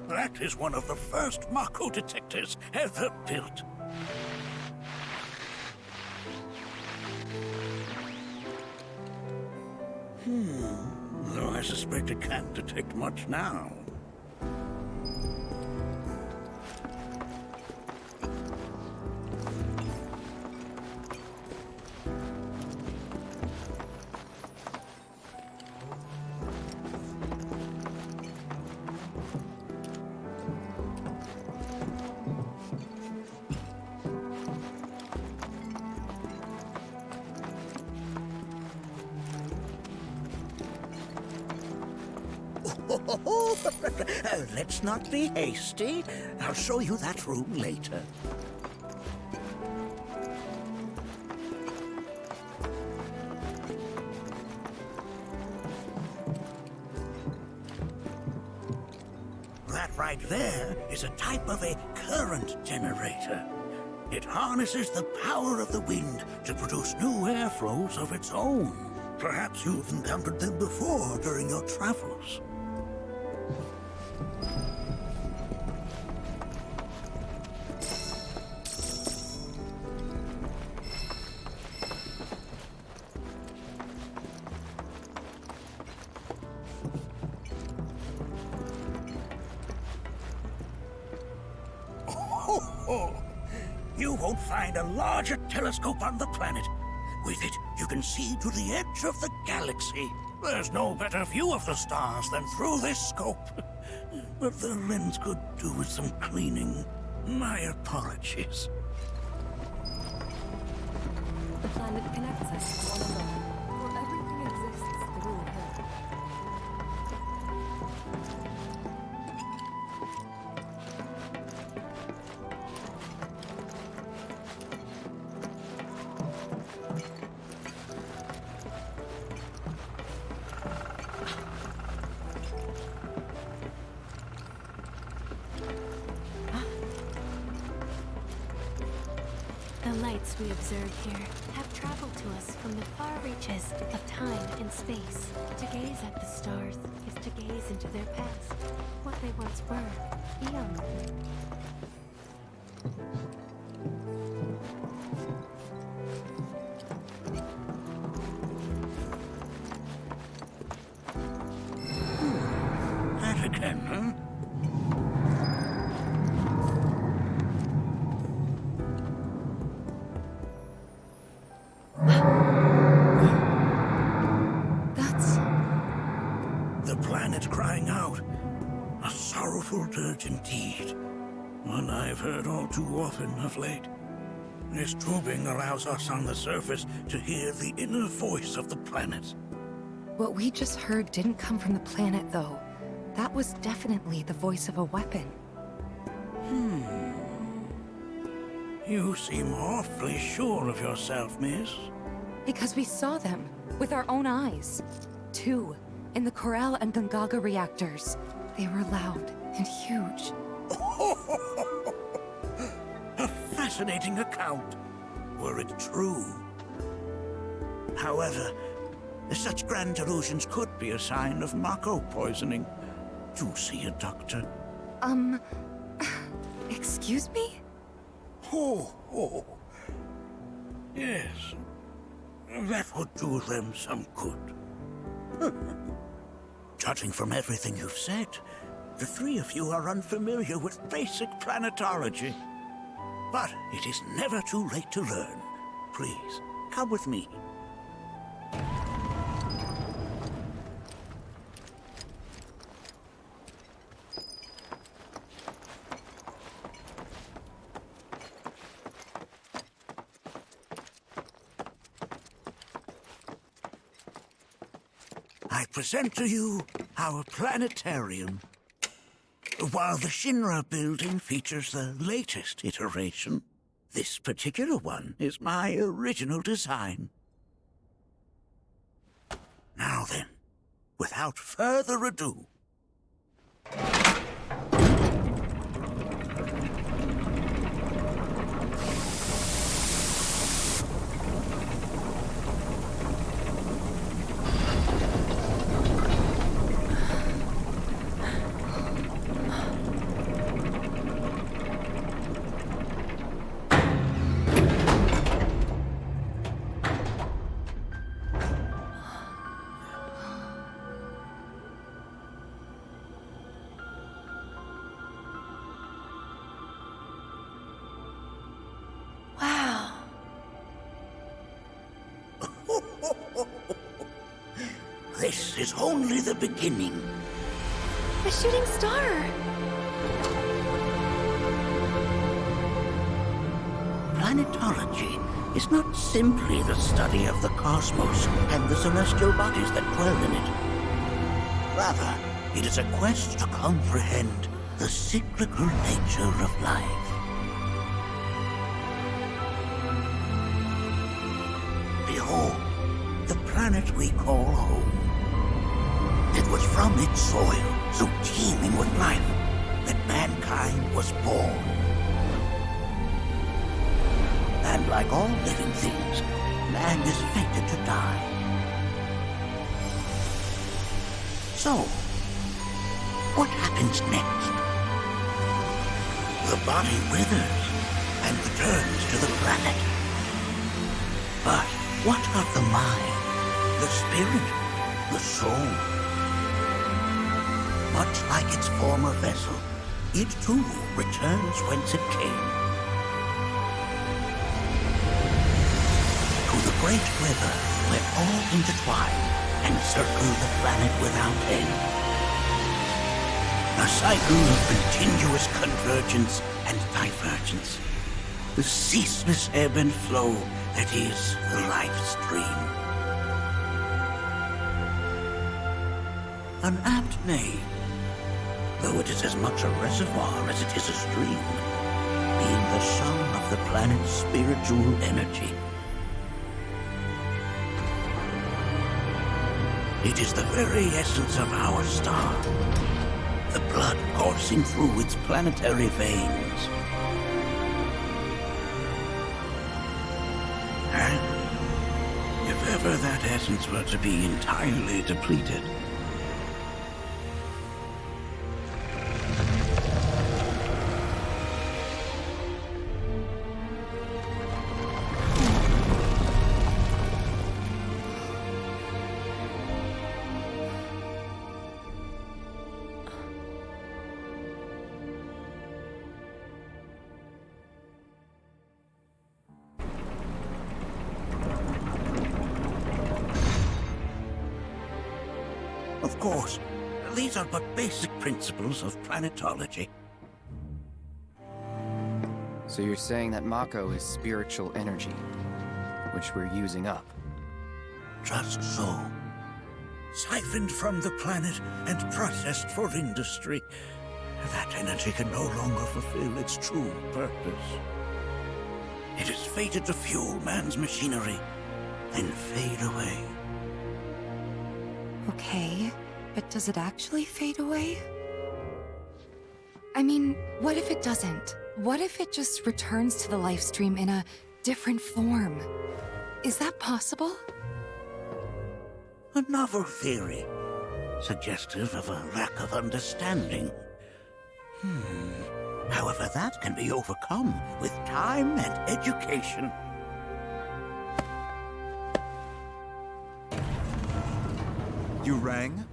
That is one of the first Mako detectors ever built. Though I suspect it can't detect much now. Let's not be hasty. I'll show you that room later. That right there is a type of a current generator. It harnesses the power of the wind to produce new airflows of its own. Perhaps you've encountered them before during your travels. You won't find a larger telescope on the planet. With it, you can see to the edge of the galaxy. There's no better view of the stars than through this scope. But the lens could do with some cleaning. My apologies. The planet connects us to one another, for everything exists through her. The lights we observe here have traveled to us from the far reaches of time and space. To gaze at the stars is to gaze into their past, what they once were, eons ago. That again, huh? The planet crying out. A sorrowful dirge indeed. One I've heard all too often of late. This tubing allows us on the surface to hear the inner voice of the planet. What we just heard didn't come from the planet, though. That was definitely the voice of a weapon. You seem awfully sure of yourself, miss. Because we saw them, with our own eyes. 2, in the Corel and Gungaga reactors. They were loud and huge. A fascinating account, were it true. However, such grand delusions could be a sign of Mako poisoning. Do see a doctor. Excuse me? Oh. Yes. That would do them some good. Judging from everything you've said, the 3 of you are unfamiliar with basic planetology. But it is never too late to learn. Please, come with me. I present to you our planetarium. While the Shinra building features the latest iteration, this particular one is my original design. Now then, without further ado, this is only the beginning. A shooting star! Planetology is not simply the study of the cosmos and the celestial bodies that dwell in it. Rather, it is a quest to comprehend the cyclical nature of life. Behold, the planet we call home. It was from its soil, so teeming with life, that mankind was born. And like all living things, man is fated to die. So, what happens next? The body withers and returns to the planet. But what of the mind, the spirit, the soul? Much like its former vessel, it too returns whence it came. To the great river where all intertwine and circle the planet without end. A cycle of continuous convergence and divergence. The ceaseless ebb and flow that is the life stream. An apt name, though it is as much a reservoir as it is a stream, being the sum of the planet's spiritual energy. It is the very essence of our star, the blood coursing through its planetary veins. And if ever that essence were to be entirely depleted, of course, these are but basic principles of planetology. So you're saying that Mako is spiritual energy, which we're using up? Just so. siphoned from the planet and processed for industry. That energy can no longer fulfill its true purpose. It is fated to fuel man's machinery, then fade away. Okay, but does it actually fade away? I mean, what if it doesn't? What if it just returns to the life stream in a different form? Is that possible? A novel theory, suggestive of a lack of understanding. However, that can be overcome with time and education. You rang?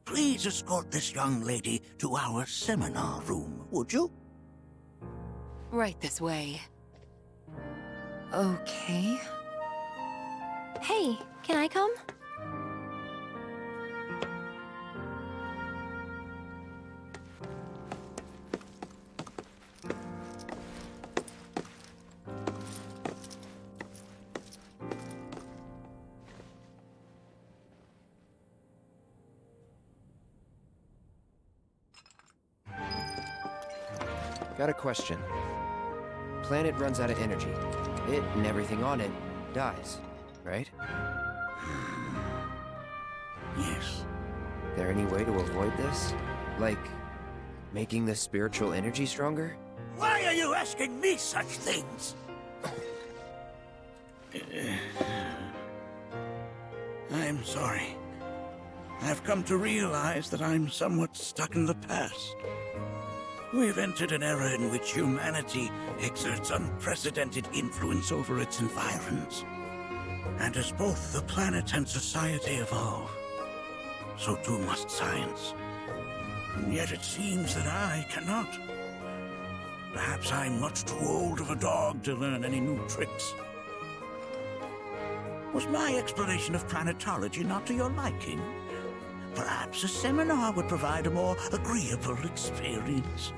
Please escort this young lady to our seminar room, would you? Right this way. Okay. Hey, can I come? Got a question. Planet runs out of energy. It and everything on it dies, right? Yes. There any way to avoid this? Like, making the spiritual energy stronger? Why are you asking me such things? I'm sorry. I've come to realize that I'm somewhat stuck in the past. We've entered an era in which humanity exerts unprecedented influence over its environs. And as both the planet and society evolve, so too must science. And yet it seems that I cannot. Perhaps I'm much too old of a dog to learn any new tricks. Was my explanation of planetology not to your liking? Perhaps a seminar would provide a more agreeable experience.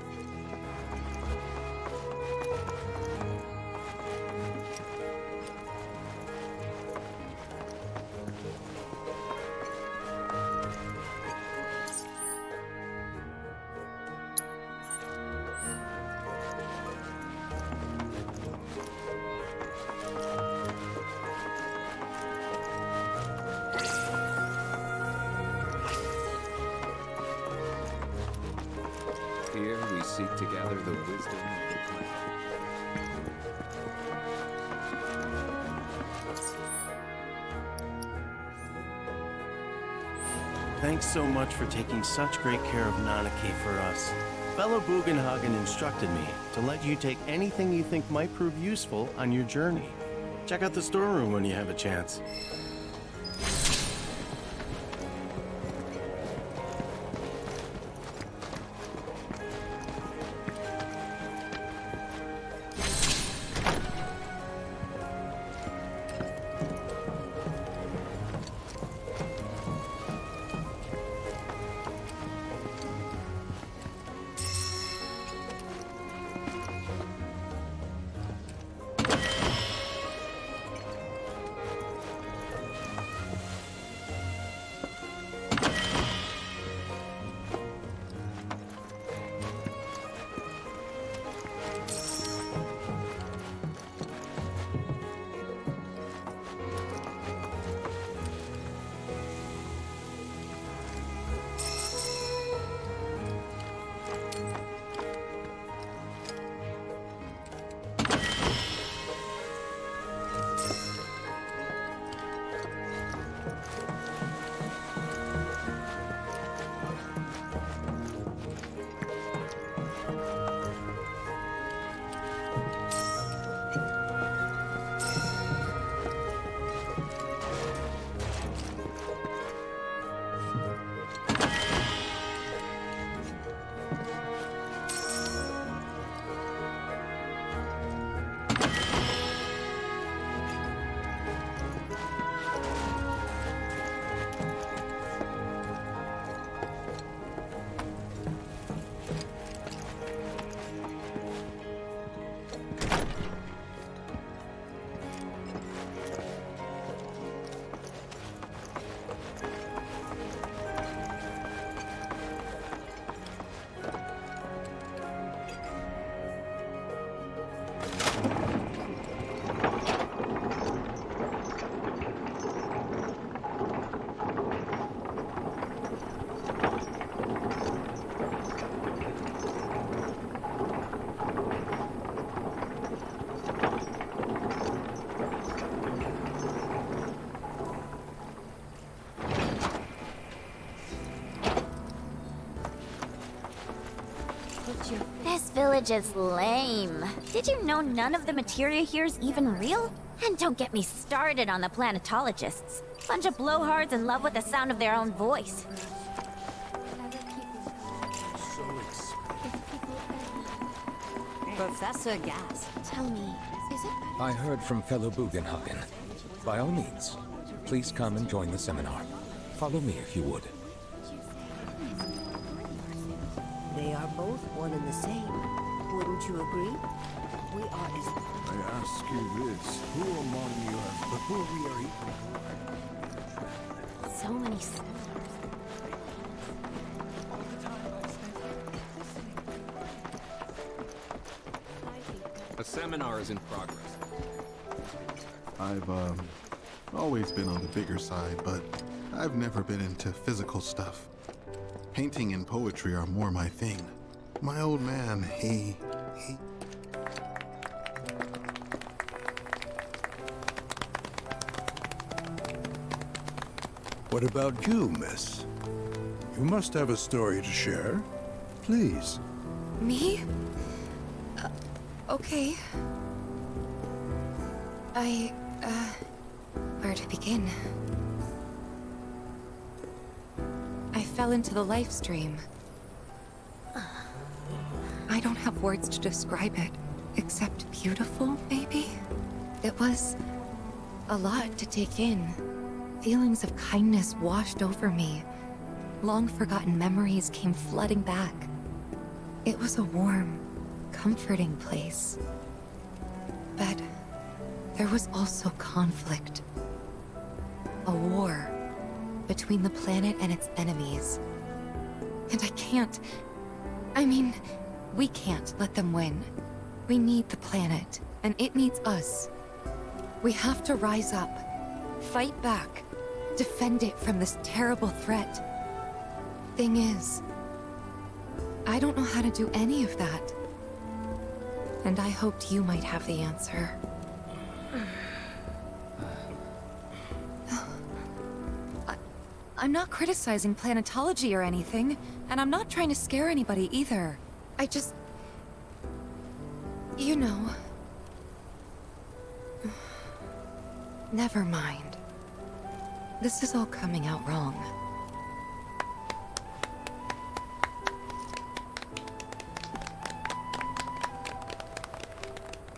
Here we seek to gather the wisdom of the planet. Thanks so much for taking such great care of Nanaki for us. Fellow Bugenhagen instructed me to let you take anything you think might prove useful on your journey. Check out the storeroom when you have a chance. village is lame. Did you know none of the materia here is even real? And don't get me started on the planetologists. Bunch of blowhards in love with the sound of their own voice. Professor Gas. Tell me, is it I heard from fellow Bugenhagen. By all means, please come and join the seminar. Follow me if you would. They are both one and the same. Wouldn't you agree? We are as... I ask you this, who among you has... Before we are equal... so many seminars? A seminar is in progress. I've, always been on the bigger side, but I've never been into physical stuff. Painting and poetry are more my thing. My old man, he... What about you, miss? You must have a story to share. Please. Me? Okay. Where to begin? I fell into the life stream. I don't have words to describe it, except beautiful, maybe? It was a lot to take in. Feelings of kindness washed over me. Long-forgotten memories came flooding back. It was a warm, comforting place. But there was also conflict. A war between the planet and its enemies. And we can't let them win. We need the planet, and it needs us. We have to rise up, fight back, defend it from this terrible threat. Thing is, I don't know how to do any of that. And I hoped you might have the answer. I'm not criticizing planetology or anything, and I'm not trying to scare anybody either. I just... you know... Never mind. This is all coming out wrong.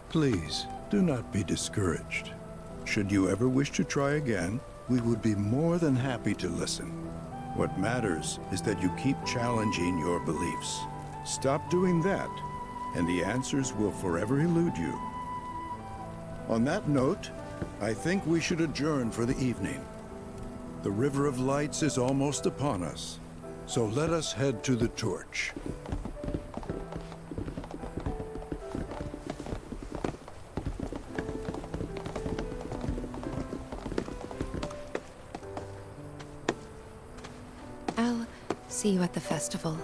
Please, do not be discouraged. Should you ever wish to try again, we would be more than happy to listen. What matters is that you keep challenging your beliefs. Stop doing that, and the answers will forever elude you. On that note, I think we should adjourn for the evening. The River of Lights is almost upon us, so let us head to the torch. I'll see you at the festival.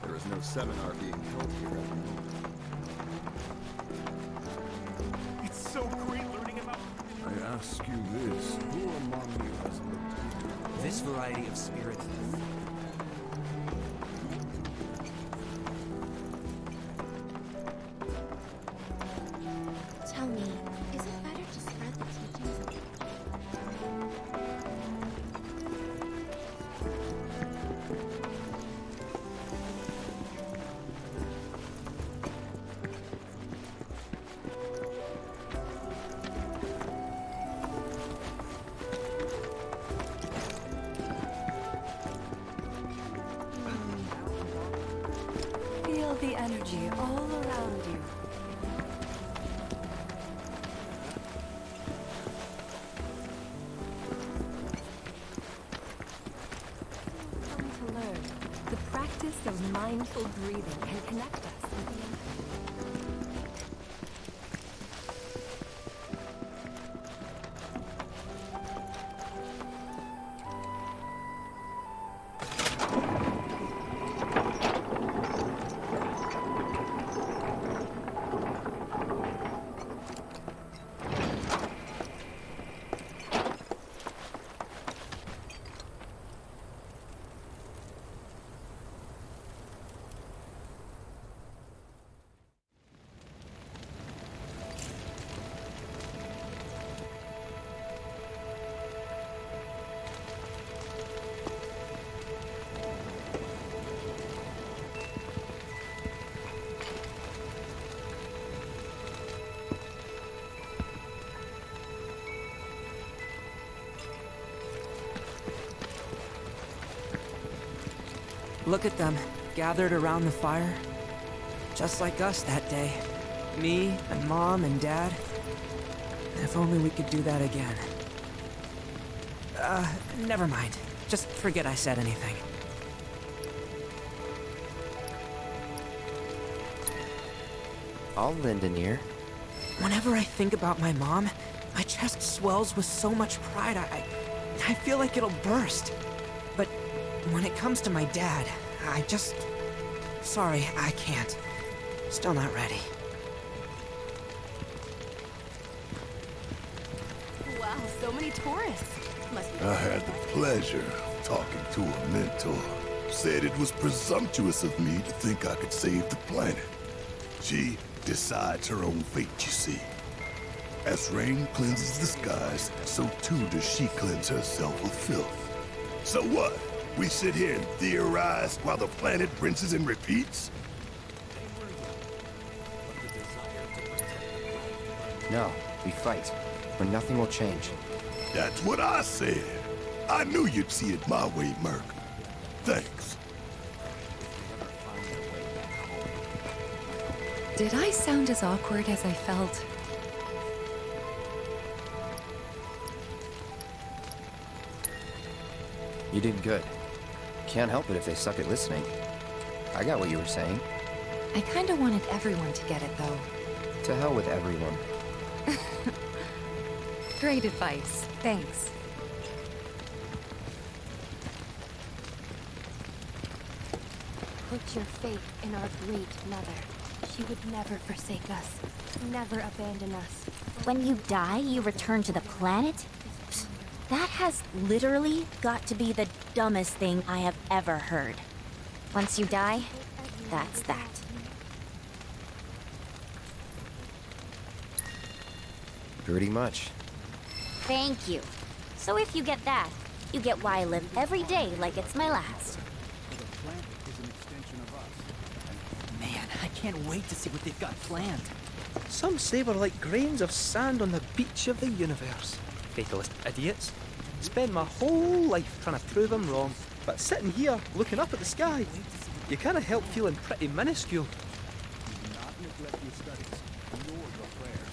There is no seminar being held here at the moment. It's so great learning about... I ask you this, who among you has looked This variety of spirits. Tell me, is it better to spread the teachings of... Feel the energy all around you. Come to learn. The practice of mindful breathing can connect us with the Look at them, gathered around the fire. Just like us that day. Me and Mom and Dad. If only we could do that again. Never mind. Just forget I said anything. I'll lend an ear. Whenever I think about my mom, my chest swells with so much pride, I feel like it'll burst. But when it comes to my dad, I just... Sorry, I can't. Still not ready. Wow, so many tourists. Must be... I had the pleasure of talking to a mentor. Said it was presumptuous of me to think I could save the planet. She decides her own fate, you see. As rain cleanses the skies, so too does she cleanse herself of filth. So what? We sit here and theorize while the planet rinses and repeats? No, we fight, or nothing will change. That's what I said. I knew you'd see it my way, Merc. Thanks. Did I sound as awkward as I felt? You did good. Can't help it if they suck at listening. I got what you were saying. I kinda wanted everyone to get it, though. To hell with everyone. Great advice. Thanks. Put your faith in our great mother. She would never forsake us, never abandon us. When you die, you return to the planet? That has literally got to be the dumbest thing I have ever heard. Once you die, that's that. Pretty much. Thank you. So if you get that, you get why I live every day like it's my last. Man, I can't wait to see what they've got planned. Some say we're like grains of sand on the beach of the universe. Fatalist idiots. Spend my whole life trying to prove I'm wrong, but sitting here, looking up at the sky, you can't help feeling pretty minuscule. Do not neglect your studies, nor your prayers.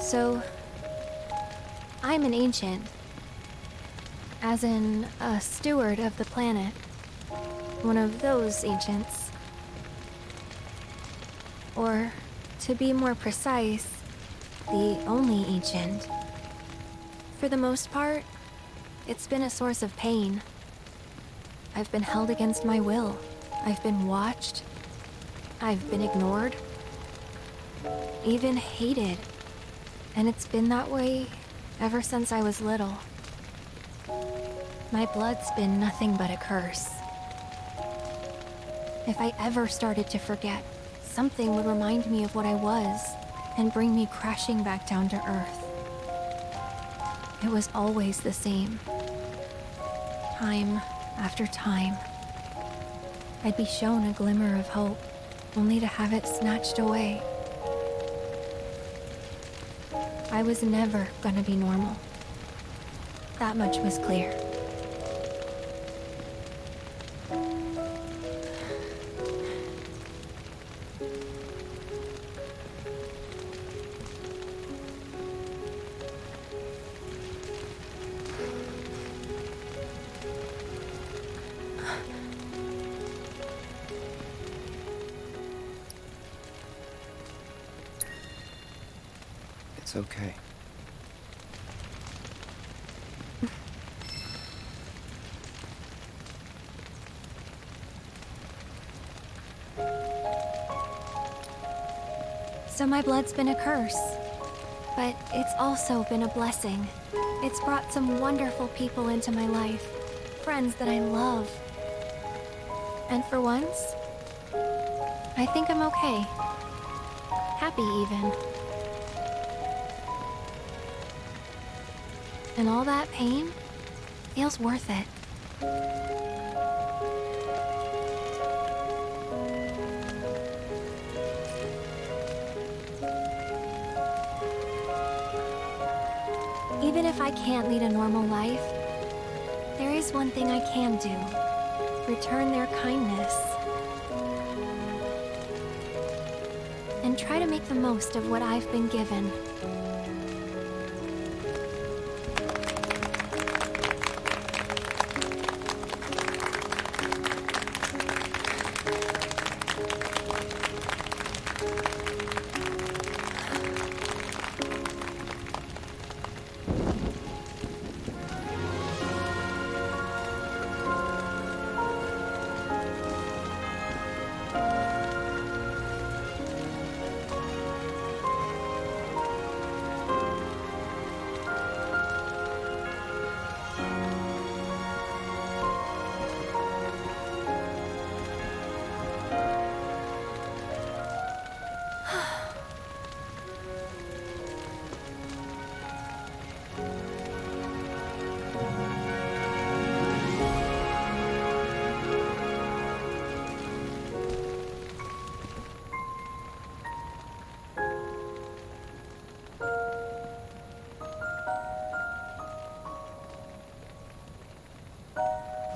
So, I'm an ancient. As in, a steward of the planet. One of those ancients. Or, to be more precise, the only ancient. For the most part, it's been a source of pain. I've been held against my will. I've been watched. I've been ignored. Even hated. And it's been that way ever since I was little. My blood's been nothing but a curse. If I ever started to forget, something would remind me of what I was and bring me crashing back down to Earth. It was always the same. Time after time. I'd be shown a glimmer of hope, only to have it snatched away. I was never gonna be normal. That much was clear. It's okay. So my blood's been a curse. But it's also been a blessing. It's brought some wonderful people into my life. Friends that I love. And for once, I think I'm okay. Happy even. And all that pain feels worth it. Even if I can't lead a normal life, there is one thing I can do. Return their kindness. And try to make the most of what I've been given.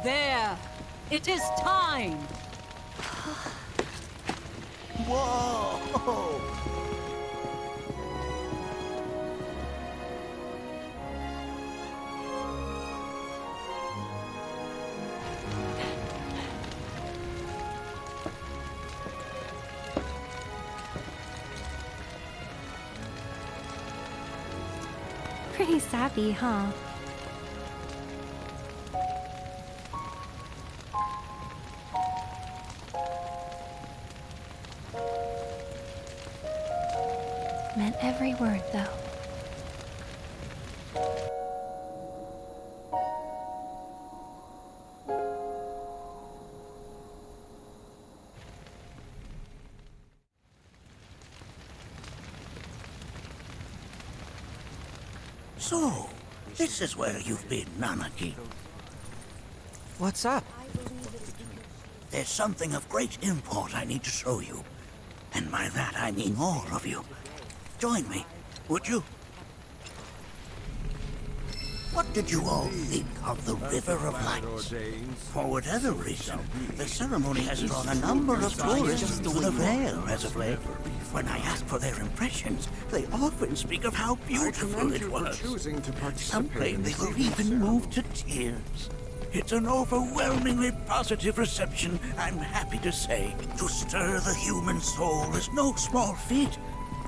There! It is time! Whoa! Pretty sappy, huh? Meant every word, though. So, this is where you've been, Nanaki. What's up? There's something of great import I need to show you. And by that I mean all of you. Join me, would you? What did you all think of the River of Lights? For whatever reason, the ceremony has drawn a number of tourists to the Vale as of late. When I ask for their impressions, they often speak of how beautiful it was. Some claim they were even moved to tears. It's an overwhelmingly positive reception, I'm happy to say. To stir the human soul is no small feat.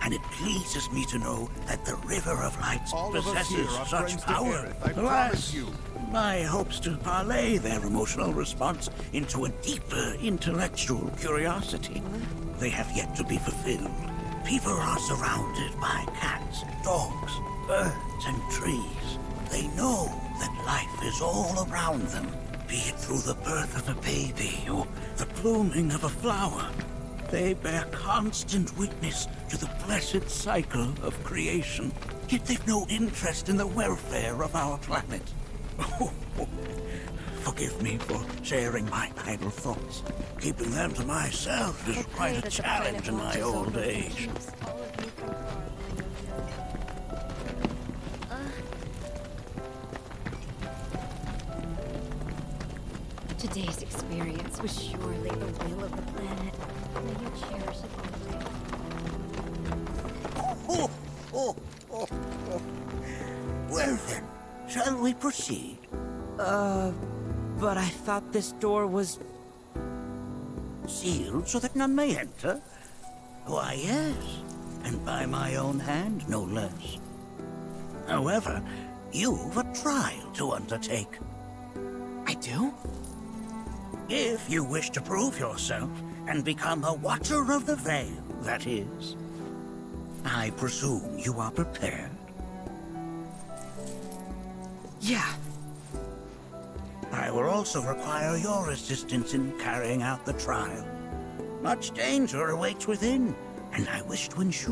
And it pleases me to know that the River of Lights possesses such power. Alas, my hopes to parlay their emotional response into a deeper intellectual curiosity, they have yet to be fulfilled. People are surrounded by cats, dogs, birds, and trees. They know that life is all around them, be it through the birth of a baby or the blooming of a flower. They bear constant witness to the blessed cycle of creation, yet they've no interest in the welfare of our planet. Forgive me for sharing my idle thoughts. Keeping them to myself is quite a challenge in my old age. Today's experience was surely the will of the planet. May you cherish it always. Well then, shall we proceed? But I thought this door was... Sealed so that none may enter? Why, yes. And by my own hand, no less. However, you've a trial to undertake. I do? If you wish to prove yourself and become a Watcher of the Veil, that is. I presume you are prepared? Yeah. I will also require your assistance in carrying out the trial. Much danger awaits within, and I wish to ensure